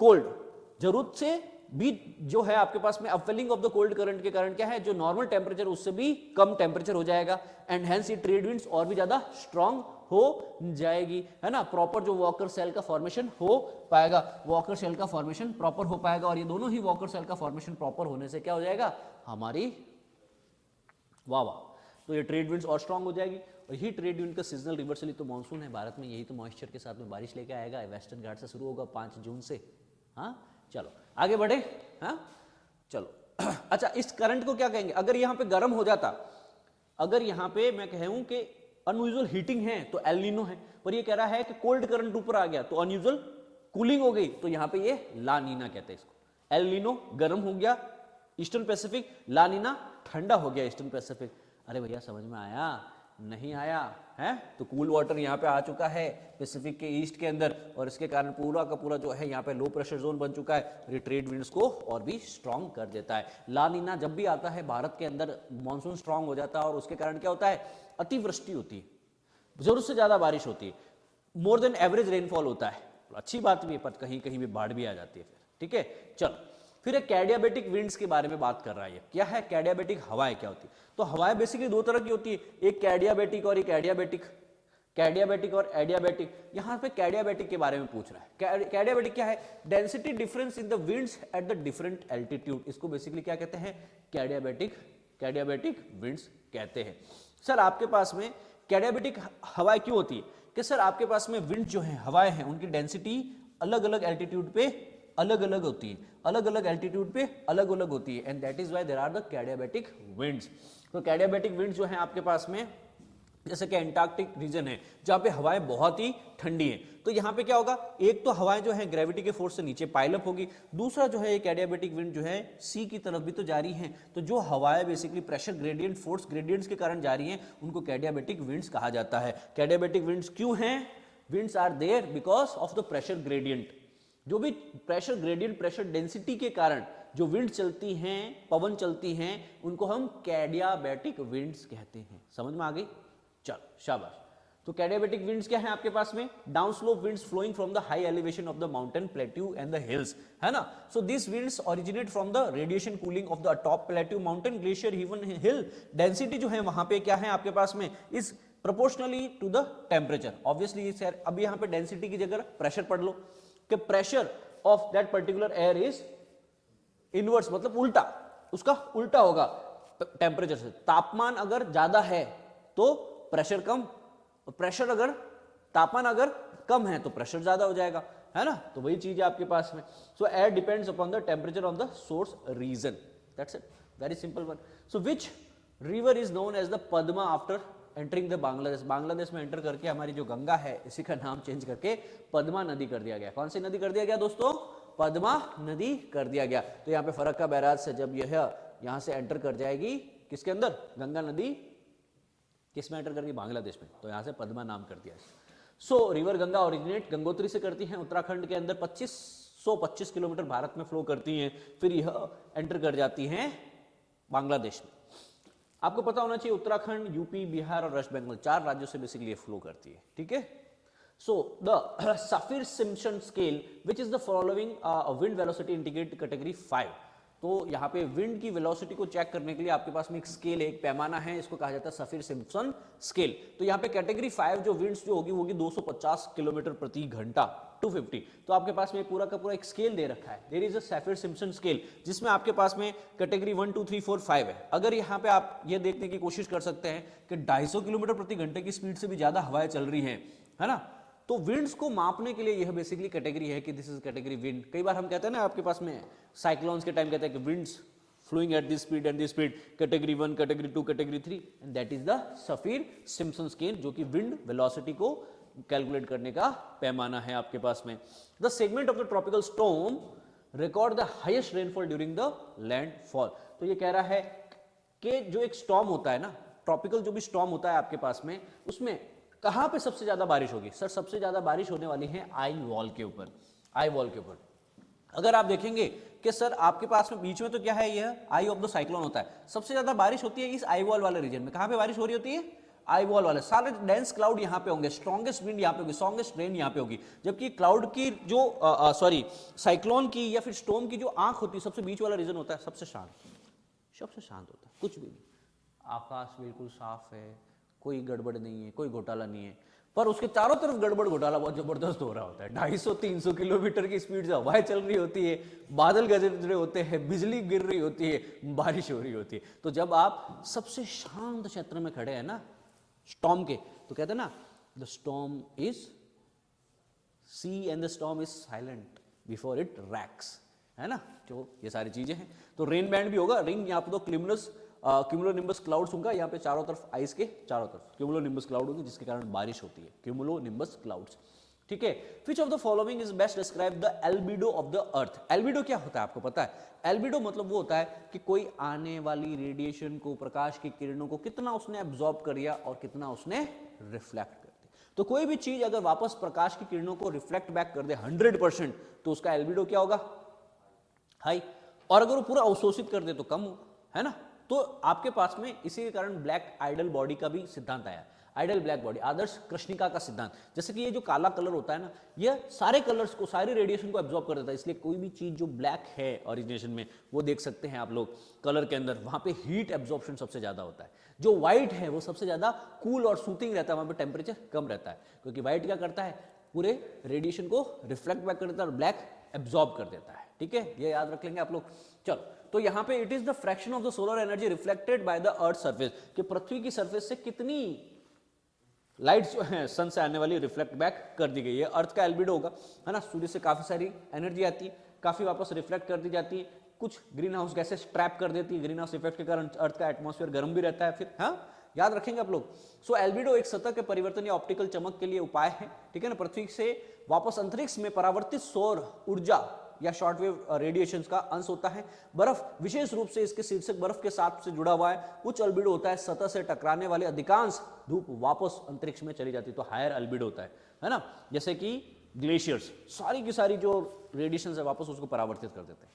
कोल्ड, जरूरत से भी जो है आपके पास में upwelling of the cold current के कारण क्या है? जो नॉर्मल टेम्परेचर उससे भी कम टेम्परेचर हो जाएगा, एंड हेंस ये ट्रेड विंड्स और भी ज्यादा स्ट्रांग हो जाएगी, है ना। प्रॉपर जो वॉकर सेल का फॉर्मेशन हो पाएगा, वॉकर सेल का फॉर्मेशन प्रॉपर हो पाएगा। और ये दोनों ही वॉकर सेल का फॉर्मेशन प्रॉपर होने से क्या हो जाएगा? हमारी वाह वाह, तो ये ट्रेड विंड्स और स्ट्रांग हो जाएगी। और यही ट्रेड विंड का सीजनल रिवर्सल ही तो मानसून है भारत में, यही तो मॉइस्चर के साथ में बारिश लेके आएगा। वेस्टर्न घाट से शुरू होगा 5 जून से। हाँ चलो आगे बढ़े। हाँ चलो अच्छा, इस करंट को क्या कहेंगे? अगर यहाँ पे गर्म हो जाता, अगर यहाँ पे मैं कहूँ कि अनयूजुअल हीटिंग है तो एल नीनो है, पर ये कह रहा है कि कोल्ड करंट ऊपर आ गया तो अनयूजुअल कूलिंग हो गई, तो यहाँ पे ये ला नीना कहते हैं इसको। एल नीनो गर्म हो गया ईस्टर्न पैसिफिक, ला नीना ठंडा हो गया ईस्टर्न पैसिफिक। अरे भैया समझ में आया? नहीं आया है? तो कूल वाटर यहाँ पे आ चुका है पैसिफिक के ईस्ट के अंदर, और इसके कारण पूरा का पूरा जो है यहाँ पे लो प्रेशर जोन बन चुका है। ये ट्रेड विंड्स को और भी स्ट्रांग कर देता है। ला नीना जब भी आता है भारत के अंदर, मानसून स्ट्रांग हो जाता है, और उसके कारण क्या होता है? अतिवृष्टि होती है, जरूरत से ज्यादा बारिश होती है, मोर देन एवरेज रेनफॉल होता है। अच्छी बात भी है, पर कहीं कहीं भी बाढ़ भी आ जाती है फिर। ठीक है चलो, फिर एक कैडियाबेटिक विंड्स के बारे में बात कर रहा है। क्या है कैडियाबेटिक हवाएं? क्या होती है? तो हवाएं बेसिकली दो तरह की होती है, एक कैडियाबेटिक और एक एडियाबेटिक। कैडियाबेटिक और एडियाबेटिक, यहां पे कैडियाबेटिक के बारे में पूछ रहा है। कैडियाबेटिक क्या है? Density difference in the winds at the different altitude. इसको बेसिकली क्या कहते हैं? कैडियाबेटिक विंड्स कहते हैं। सर आपके पास में कैडियाबेटिक हवाएं क्यों होती है? कि सर आपके पास में विंड जो है, हवाएं हैं, उनकी डेंसिटी अलग अलग एल्टीट्यूड पे अलग अलग होती है, अलग अलग एल्टीट्यूड पे अलग अलग होती है, and that is why there are the katabatic winds. तो कैडियाबेटिक विंड्स जो है आपके पास में, जैसे कि एंटार्क्टिक रीजन है जहां पे हवाएं बहुत ही ठंडी हैं, तो यहाँ पे क्या होगा? एक तो हवाएं जो है ग्रेविटी के फोर्स से नीचे पाइलअप होगी, दूसरा जो है कैडियाबेटिक विंड जो है सी की तरफ भी तो जा रही हैं, तो जो हवाएं basically pressure gradient, force gradients के कारण जा रही हैं, उनको कैडियाबेटिक विंड्स कहा जाता है। कैडियाबेटिक विंड्स क्यों हैं? Winds are there because of the pressure gradient. जो भी प्रेशर ग्रेडियंट, प्रेशर डेंसिटी के कारण जो विंड चलती हैं, पवन चलती हैं, उनको हम कैडियाबेटिक विंड्स कहते हैं। समझ में आ गई? चलो शाबाश। तो कैडियाबेटिक विंड्स क्या है आपके पास में? Down slope winds flowing from the high elevation of the mountain plateau and the hills, है ना। So this winds originate from the radiation cooling of the top plateau mountain glacier even hill. Density जो है वहां पे क्या है आपके पास में? Is proportionally to the temperature. Obviously अब यहाँ पे डेंसिटी की जगह प्रेशर पढ़ लो कि pressure of that particular air is inverse, मतलब उल्टा, उसका उल्टा होगा टेम्परेचर से। तापमान अगर ज्यादा है तो प्रेशर कम, प्रेशर अगर, तापमान अगर कम है तो प्रेशर ज्यादा हो जाएगा, है ना। तो वही चीज है आपके पास में। So air depends upon the temperature on the source region, that's it, very simple one. So which river is known as the Padma after entering the Bangladesh? Bangladesh में एंटर करके हमारी जो गंगा है, इसी का नाम चेंज करके पद्मा नदी कर दिया गया। कौन सी नदी कर दिया गया दोस्तों? पद्मा नदी कर दिया गया। तो यहाँ पे फरक्का बैराज से जब यह यहाँ से एंटर कर जाएगी, किसके अंदर? गंगा नदी किस में एंटर करती? बांग्लादेश में, तो यहाँ से पद्मा नाम कर दिया। सो रिवर गंगा ओरिजिनेट गंगोत्री से करती है, उत्तराखंड के अंदर 2525 किलोमीटर भारत में फ्लो करती हैं, फिर यह एंटर कर जाती हैं बांग्लादेश में। आपको पता होना चाहिए उत्तराखंड, यूपी, बिहार और वेस्ट बंगाल, 4 राज्यों से बेसिकली फ्लो करती है। ठीक है। So the Saffir Simpson scale which is the following wind velocity indicate category 5। तो यहाँ पे विंड की वेलोसिटी को चेक करने के लिए आपके पास में एक स्केल है, एक पैमाना है, इसको कहा जाता है सफिर सिम्पसन स्केल। तो यहाँ पे कैटेगरी 5 जो विंड्स जो होगी वो होगी 250 किलोमीटर प्रति घंटा, 250। तो आपके पास में पूरा का पूरा एक स्केल दे रखा है, there is a Saffir Simpson scale, जिसमें आपके पास में कैटेगरी 1 2 3 4 5 है। अगर यहाँ पे आप ये देखने की कोशिश कर सकते हैं कि 250 किलोमीटर प्रति घंटे की स्पीड से भी ज्यादा हवाएं चल रही हैं, है ना, तो विंड्स को मापने के लिए यह बेसिकली कैटेगरी है कि दिस इज कैटेगरी विंड। कई बार हम कहते हैं ना आपके पास में साइक्लोन्स के टाइम कहते हैं कि winds flowing at this speed and this speed, category 1, category 2, category 3, and that is the Saffir Simpson scale, जो कि विंड वेलोसिटी को कैलकुलेट करने का पैमाना है आपके पास में। The segment of the tropical storm record the highest rainfall during the landfall. तो ये कह रहा है कि जो एक स्टॉर्म होता है ना, ट्रॉपिकल जो भी स्टॉर्म होता है आपके पास में, उसमें कहां पे सबसे ज्यादा बारिश होगी? सर सबसे ज्यादा बारिश होने वाली है आई वॉल के ऊपर, आई वॉल के ऊपर। अगर आप देखेंगे कि सर आपके पास में बीच में तो क्या है, यह आई ऑफ द साइक्लोन होता है, सबसे ज्यादा बारिश होती है इस आई वॉल वाले रीजन में। कहां पे बारिश हो रही होती है? आई वॉल वाले। सारे डेंस क्लाउड यहाँ पे होंगे, स्ट्रॉन्गेस्ट विंड यहाँ पे होगी, स्ट्रॉन्गेस्ट रेन यहाँ पे होगी, जबकि क्लाउड की जो साइक्लोन की या फिर स्टॉर्म की जो आंख होती है, सबसे बीच वाला रीजन होता है सबसे शांत, सबसे शांत होता है, कुछ भी नहीं, आकाश बिल्कुल साफ है, कोई गड़बड़ नहीं है, कोई घोटाला नहीं है। पर उसके चारों तरफ गड़बड़ घोटाला बहुत जबरदस्त हो रहा होता है। 250-300 किलोमीटर की स्पीड से हवाएं चल रही होती है, बादल गरज रहे होते हैं, बिजली गिर रही होती है, बारिश हो रही होती है। तो जब आप सबसे शांत क्षेत्र में खड़े हैं ना स्टॉर्म के, तो कहते हैं ना the storm is see and the storm is silent before it wrecks, है ना। जो ये सारी चीजें हैं, तो रेन बैंड भी होगा। रिंग यहाँ पे तो क्यूमुलोनिम्बस क्लाउड्स होगा, यहाँ पे चारों तरफ आइस के चारों तरफ क्यूमुलोनिम्बस क्लाउड होगी, जिसके कारण बारिश होती है, क्यूमुलोनिम्बस क्लाउड्स। ठीक है, which of the following is best describe the albedo of the earth. Albedo क्या होता है आपको पता है? एल्बिडो मतलब वो होता है कि कोई आने वाली रेडिएशन को, प्रकाश की किरणों को कितना उसने एब्जॉर्ब कर लिया और कितना उसने रिफ्लेक्ट कर दिया। तो कोई भी चीज अगर वापस प्रकाश की किरणों को रिफ्लेक्ट बैक कर दे 100%, तो उसका एल्बिडो क्या होगा? हाई। और अगर वो पूरा अवशोषित कर दे तो कम हो, है ना। तो आपके पास में इसी के कारण ब्लैक आइडल बॉडी का भी सिद्धांत आया, आइडल ब्लैक बॉडी, आदर्श कृष्णिका का सिद्धांत। जैसे कि ये जो काला कलर होता है ना, ये सारे कलर्स को, सारी रेडिएशन को एब्जॉर्ब कर देता है, इसलिए कोई भी चीज जो ब्लैक है ओरिजिनेशन में, वो देख सकते हैं आप लोग कलर के अंदर, वहां पे हीट एब्जॉर्प्शन सबसे ज्यादा होता है। जो व्हाइट है वो सबसे ज्यादा कूल और सूथिंग रहता है, वहां पे टेम्परेचर कम रहता है, क्योंकि व्हाइट क्या करता है? पूरे रेडिएशन को रिफ्लेक्ट बैक कर देता है और ब्लैक एब्जॉर्ब कर देता है। ठीक है, ये याद रख लेंगे आप लोग। चलो, तो यहां पे it is the fraction of the solar energy reflected by the earth surface, कि पृथ्वी की सरफेस से कितनी लाइट जो है सन से आने वाली रिफ्लेक्ट बैक कर दी गई है। अर्थ का एल्बिडो होगा, है ना। सूर्य से काफी सारी एनर्जी आती है, काफी वापस रिफ्लेक्ट कर दी जाती है, कुछ ग्रीन हाउस गैसेस ट्रैप कर देती है, ग्रीन हाउस इफेक्ट के कारण अर्थ का एटमॉस्फेयर गर्म भी रहता है फिर, हाँ, याद रखेंगे आप लोग। सो एल्बिडो एक सतह के परिवर्तन या ऑप्टिकल चमक के लिए उपाय है, ठीक है ना। पृथ्वी से वापस अंतरिक्ष में परावर्तित सौर ऊर्जा या शॉर्टवेव रेडिएशंस का अंश होता है। बर्फ विशेष रूप से इसके शीर्षक बर्फ के साथ से जुड़ा हुआ है। उच्च अल्बिडो होता है, सतह से टकराने वाले अधिकांश धूप वापस अंतरिक्ष में चली जाती है, तो हायर अल्बिडो होता है ना। जैसे कि ग्लेशियर्स, सारी की सारी जो रेडिएशंस है वापस उसको परावर्तित कर देते हैं।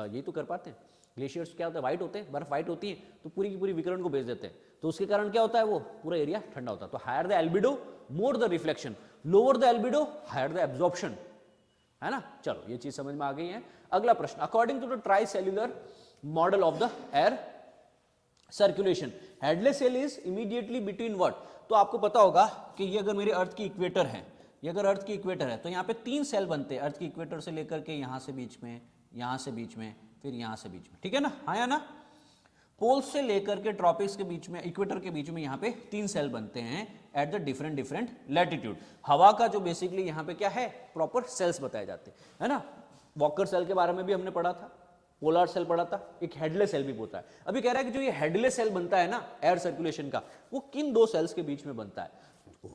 यही तो कर पाते हैं। ग्लेशियर्स क्या होता है? व्हाइट होते हैं, बर्फ व्हाइट होती है, तो पूरी की पूरी विकिरण को भेज देते हैं, तो उसके कारण क्या होता है? वो पूरा एरिया ठंडा होता है। तो higher the albedo more the reflection, lower the albedo higher the absorption, है ना। चलो, ये चीज समझ में आ गई है। अगला प्रश्न, according to the tri cellular model of the air circulation, Hadley's cell is immediately between what? तो आपको पता होगा कि ये अगर मेरे अर्थ की इक्वेटर है, ये अगर अर्थ की इक्वेटर है, तो यहाँ पे 3 सेल बनते हैं, अर्थ की इक्वेटर से लेकर के यहाँ से बीच में, यहाँ से बीच में, फिर यहाँ से बीच में, ठीक है ना, हाँ या ना। पोल्स से लेकर के ट्रॉपिक्स के बीच में, इक्वेटर के बीच में यहाँ पे 3 सेल बनते हैं एट द डिफरेंट लैटिट्यूड। हवा का जो बेसिकली यहाँ पे क्या है? प्रॉपर सेल्स बताए जाते हैं, है ना। वॉकर सेल के बारे में भी हमने पढ़ा था, पोलर सेल पढ़ा था, एक हेडलेस सेल भी होता है। अभी कह रहा है कि जो ये हेडलेस सेल बनता है ना एयर सर्कुलेशन का, वो किन 2 सेल्स के बीच में बनता है?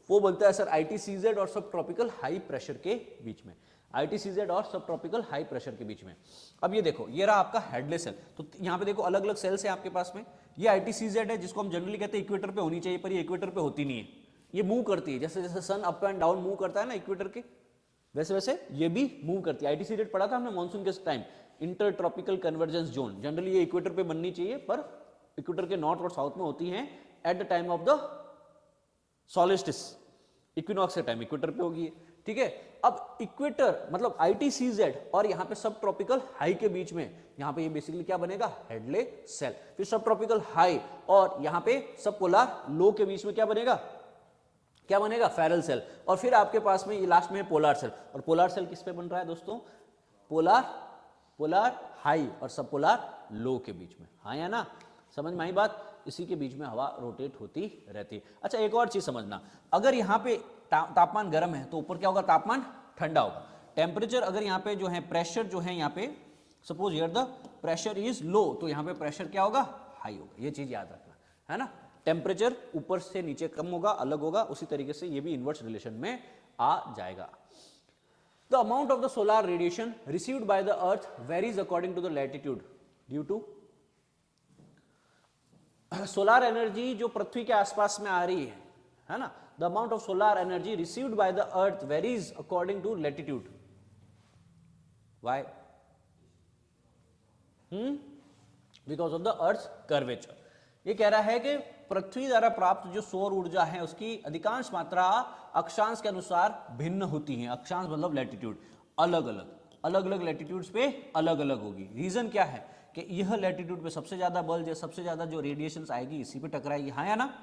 वो बनता है सर ITCZ और सब ट्रॉपिकल हाई प्रेशर के बीच में, ITCZ और सब ट्रॉपिकल हाई प्रेशर के बीच में। अब ये देखो, ये रहा आपका हेडलेस सेल, तो यहाँ पे देखो अलग अलग सेल्स हैं आपके पास में। ये ITCZ है, जिसको हम जनरली कहते हैं इक्वेटर पे होनी चाहिए, पर ये इक्वेटर पे होती नहीं है, ये मूव करती है, जैसे जैसे सन अप एंड डाउन मूव करता है ना इक्वेटर के, वैसे वैसे ये भी मूव करती है। ITCZ पढ़ा था हमने मॉनसून के time, inter tropical convergence zone. Generally ये इक्वेटर पे बननी चाहिए, पर इक्वेटर के नॉर्थ और साउथ में होती है at the time of the solstice, equinox के टाइम इक्वेटर पे होगी, ठीक है। अब इक्वेटर मतलब ITCZ और यहाँ पे सब ट्रॉपिकल हाई के बीच में, यहाँ पे ये बेसिकली क्या बनेगा? Hadley's cell. फिर सब ट्रॉपिकल हाई और यहाँ पे सब पोलर लो के बीच में क्या बनेगा? क्या बनेगा? Ferrel cell. और फिर आपके पास में ये लास्ट में पोलर सेल, और पोलर सेल किस पे बन रहा है दोस्तों? पोलर हाई और सब पोलर लो के बीच में, हाँ या ना। समझ में आई बात? इसी के बीच में हवा रोटेट होती रहती है। अच्छा, एक और चीज समझना, अगर यहाँ पे तापमान गर्म है तो ऊपर क्या होगा? तापमान ठंडा होगा। टेम्परेचर अगर यहाँ पे जो है प्रेशर जो है यहाँ पे, suppose here the pressure is low, तो यहाँ पे प्रेशर क्या होगा? हाई होगा। ये चीज याद रखना, है ना। टेम्परेचर ऊपर से नीचे कम होगा, अलग होगा, उसी तरीके से ये भी इनवर्स रिलेशन में आ जाएगा। The amount of the solar radiation received by the earth varies according to the latitude due to solar energy जो पृथ्वी के आसपास में आ रही है ना। The amount of solar energy received by the earth varies according to latitude. Why? Because of the earth curvature. ये कह रहा है कि पृथ्वी द्वारा प्राप्त जो सौर ऊर्जा है उसकी अधिकांश मात्रा अक्षांश के अनुसार भिन्न होती है। अक्षांश मतलब लैटिट्यूड, अलग अलग लैटिट्यूड्स पे अलग अलग होगी। रीजन क्या है कि यह लैटिट्यूड पे सबसे ज्यादा बल, सबसे ज्यादा जो रेडिएशंस आएगी इसी पे टकराएगी, हाँ या ना।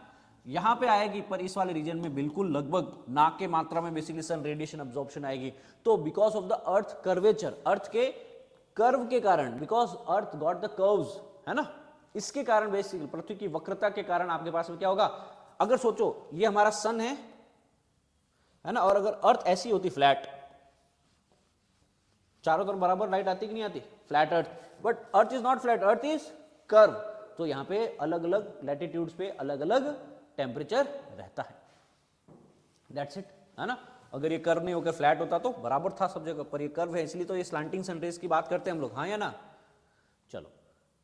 यहां पे आएगी, पर इस वाले रीजन में बिल्कुल लगभग ना के मात्रा में बेसिकली सन रेडिएशन अब्जॉर्प्शन आएगी। तो because of the earth curvature, earth के कर्व के कारण, because earth got the curves, है ना, इसके कारण बेसिकली पृथ्वी की वक्रता के कारण आपके पास में क्या होगा, अगर सोचो ये हमारा सन है ना, और अगर अर्थ ऐसी होती फ्लैट, चारों तरफ बराबर लाइट आती कि नहीं आती, flat earth, but earth is not flat, earth is curve, तो यहां पे अलग अलग लैटिट्यूड्स पे अलग अलग टेम्परेचर रहता है, दैट्स इट, है ना। अगर ये कर्व नहीं होकर फ्लैट होता तो बराबर था सब जगह, पर ये कर्व है इसलिए तो ये स्लांटिंग सनरेज की बात करते हैं हम लोग, हाँ या ना। चलो,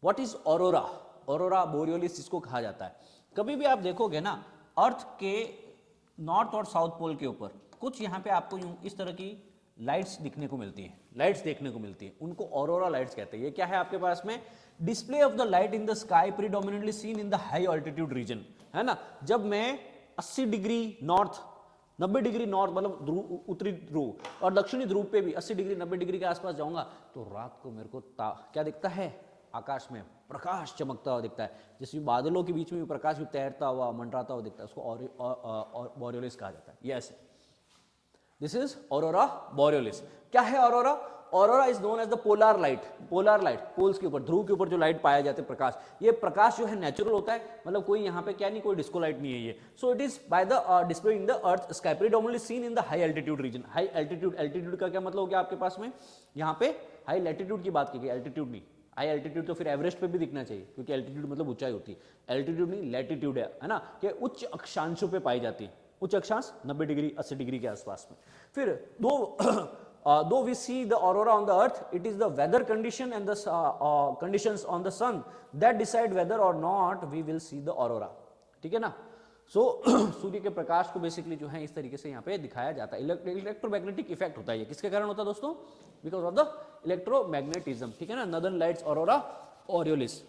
व्हाट इज ऑरोरा, ऑरोरा बोरियोलिस जिसको कहा जाता है। कभी भी आप देखोगे ना अर्थ के नॉर्थ और साउथ पोल के ऊपर कुछ यहाँ पे आपको यूं इस तरह की लाइट्स दिखने को मिलती हैं, लाइट्स देखने को मिलती है, उनको ऑरोरा लाइट्स कहते हैं। ये क्या है आपके पास में, display of the light in the sky predominantly seen in the high altitude region, है ना। जब मैं 80 डिग्री नॉर्थ, 90 डिग्री नॉर्थ मतलब ध्रुव, उत्तरी ध्रुव और दक्षिणी ध्रुव पे भी 80 डिग्री 90 डिग्री के आसपास जाऊंगा तो रात को मेरे को क्या दिखता है, आकाश में प्रकाश चमकता हुआ दिखता है, जैसे बादलों के बीच में भी प्रकाश भी तैरता हुआ मंडराता हुआ दिखता है, उसको बोरियोलिस कहा जाता है। Yes, this is aurora borealis. क्या है aurora, aurora is known as the polar light, polar light, poles के ऊपर, ध्रुव के ऊपर जो लाइट पाया जाते हैं प्रकाश, ये प्रकाश जो है नेचुरल होता है, मतलब कोई यहाँ पे क्या नहीं, कोई डिस्को लाइट नहीं है ये। So it is by the display in the earth sky predominantly seen in the high altitude region. High altitude, altitude का क्या मतलब हो गया आपके पास में, यहाँ पे हाई लैटिट्यूड की बात की गई, एल्टीट्यूड नहीं, हाई एल्टीट्यूड तो फिर एवरेस्ट पे भी दिखना चाहिए, क्योंकि एल्टीट्यूड मतलब ऊंचाई होती है, एल्टीट्यूड नहीं लैटिट्यूड है ना, कि उच्च अक्षांशों पे पाई जाती है, उच्च अक्षांश 90 डिग्री 80 डिग्री के आसपास में। फिर though we see the aurora on the earth, it is the weather condition and the conditions on the sun that decide whether or not we will see the aurora, ठीक है ना। सो सूर्य के प्रकाश को बेसिकली जो है इस तरीके से यहाँ पे दिखाया जाता है। इलेक्ट्रोमैग्नेटिक इफेक्ट होता है ये, किसके कारण होता है दोस्तों, बिकॉज ऑफ द इलेक्ट्रोमैग्नेटिज्म, ठीक है ना। नॉर्दर्न लाइट्स ऑरोरा बोरियोलिस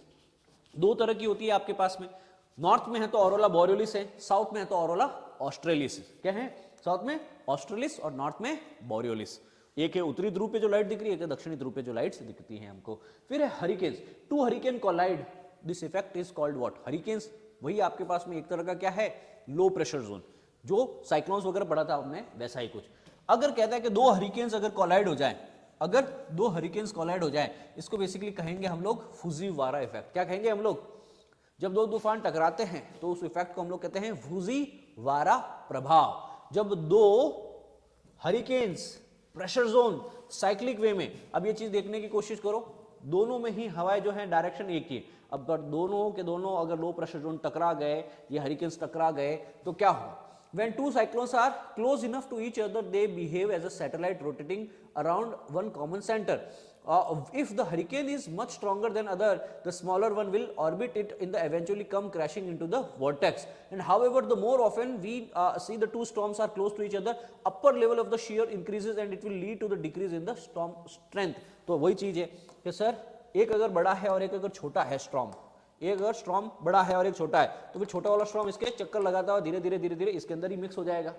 दो तरह की होती है आपके पास में, नॉर्थ में है तो ऑरोरा बोरियोलिस है, साउथ में है तो ऑरोरा ऑस्ट्रेलिस। क्या है, साउथ में ऑस्ट्रेलिस और नॉर्थ में बोरियोलिस। एक है उत्तरी ध्रुव पे जो लाइट दिख रही है, एक है दक्षिणी ध्रुव पे जो लाइट्स दिखती हैं हमको। फिर है hurricanes, two hurricane collide, this effect is called what, hurricanes. वही आपके पास में एक तरह का क्या है, लो प्रेशर जोन, जो साइक्लोन्स वगैरह पढ़ा था आपने वैसा ही कुछ। अगर कहता है कि दो हरिकेन्स अगर कोलाइड हो जाए, अगर दो हरिकेन्स कोलाइड हो जाए, इसको बेसिकली कहेंगे हम लोग फुजीवारा इफेक्ट। क्या कहेंगे हम लोग, जब दो तूफान टकराते हैं तो उस इफेक्ट को हम लोग कहते हैं फुजीवारा प्रभाव। जब दो हरिकेन्स प्रेशर जोन साइक्लिक वे में, अब ये चीज देखने की कोशिश करो, दोनों में ही हवाएं जो है डायरेक्शन एक ही, अब दोनों के दोनों अगर लो प्रेशर जोन टकरा गए, ये हरिकेन्स टकरा गए तो क्या होगा, when two cyclones are close enough to each other they behave as a satellite rotating around one common center. If the hurricane is much stronger than other, the smaller one will orbit it in the eventually come crashing into the vortex. And however, the more often we see the two storms are close to each other, upper level of the shear increases and it will lead to the decrease in the storm strength. तो वही चीज है कि सर एक अगर बड़ा है और एक अगर छोटा है स्टॉर्म, एक अगर स्टॉर्म बड़ा है और एक छोटा है, तो फिर छोटा वाला स्टॉर्म इसके चक्कर लगाता हुआ धीरे धीरे इसके अंदर ही मिक्स हो जाएगा,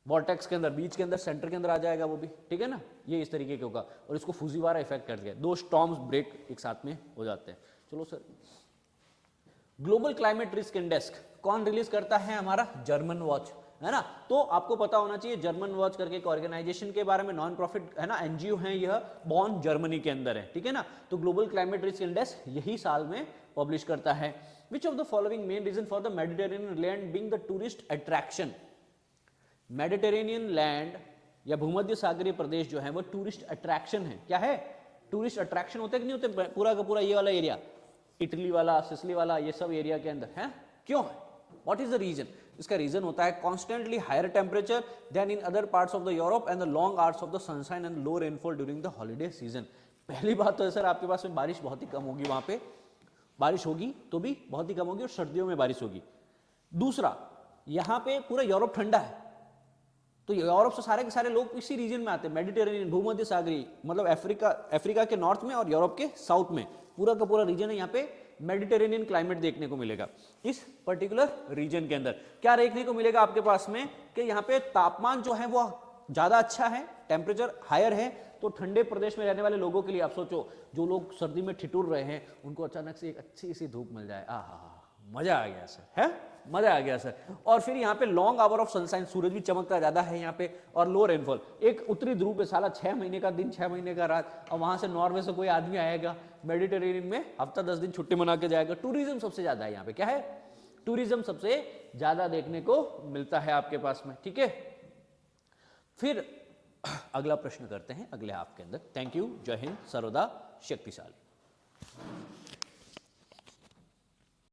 वॉर्टेक्स के अंदर, बीच के अंदर, सेंटर के अंदर आ जाएगा वो भी, ठीक है ना। ये इस तरीके के होगा और इसको फुजीवारा इफेक्ट कर दिया, दो स्टॉर्म्स ब्रेक एक साथ में हो जाते हैं। चलो sir, global climate risk index कौन रिलीज करता है, हमारा जर्मन वॉच, है ना। तो आपको पता होना चाहिए जर्मन वॉच करके एक ऑर्गेनाइजेशन के बारे में, नॉन प्रॉफिट है ना, एनजीओ है, यह बॉर्न जर्मनी के अंदर है, ठीक है ना। तो ग्लोबल क्लाइमेट रिस्क इंडेक्स यही साल में पब्लिश करता है। Which of the following main reason for the Mediterranean land being the tourist attraction, Mediterranean land या भूमध्य सागरीय प्रदेश जो है वो टूरिस्ट अट्रैक्शन है। क्या है, टूरिस्ट अट्रैक्शन होते कि नहीं होते, पूरा का पूरा ये वाला एरिया, इटली वाला, सिसली वाला, ये सब एरिया के अंदर है, क्यों है, व्हाट इज द रीजन। इसका रीजन होता है constantly higher temperature than in other parts of the Europe and the long hours of the sunshine and low rainfall during the holiday season. पहली बात तो है सर आपके पास में बारिश बहुत ही कम होगी, वहां पे बारिश होगी तो भी बहुत ही कम होगी और सर्दियों में बारिश होगी। दूसरा, यहाँ पे पूरा यूरोप ठंडा है, तो यूरोप से सारे के सारे लोग इसी रीजन में आते हैं, मेडिटेरेनियन भूमध्य सागरीय, मतलब अफ्रीका के नॉर्थ में और यूरोप के साउथ में, पूरा का पूरा रीजन है, यहाँ पे मेडिटेरेनियन क्लाइमेट देखने को मिलेगा। इस पर्टिकुलर रीजन के अंदर क्या देखने को मिलेगा आपके पास में कि यहाँ पे तापमान जो है वो ज्यादा अच्छा है, टेम्परेचर हायर है, तो ठंडे प्रदेश में रहने वाले लोगों के लिए आप सोचो, जो लोग सर्दी में ठिठुर रहे हैं उनको अचानक से एक अच्छी सी धूप मिल जाए, आहा मजा आ गया सर, है मजा आ गया सर। और फिर यहाँ पे लॉन्ग आवर ऑफ सनसाइन, सूरज भी चमकता ज्यादा है यहाँ पे, और लो रेनफॉल। एक उत्तरी ध्रुव पे साला 6 महीने का दिन 6 महीने का रात, और वहां से नॉर्वे से कोई आदमी आएगा मेडिटेरेनियन में हफ्ता 10 दिन छुट्टी मना के जाएगा। टूरिज्म सबसे ज्यादा है यहाँ पे, क्या है, टूरिज्म सबसे ज्यादा देखने को मिलता है आपके पास में, ठीक है। फिर अगला प्रश्न करते हैं अगले हाफ के अंदर। थैंक यू, जय हिंद, सर्वदा शक्तिशाली।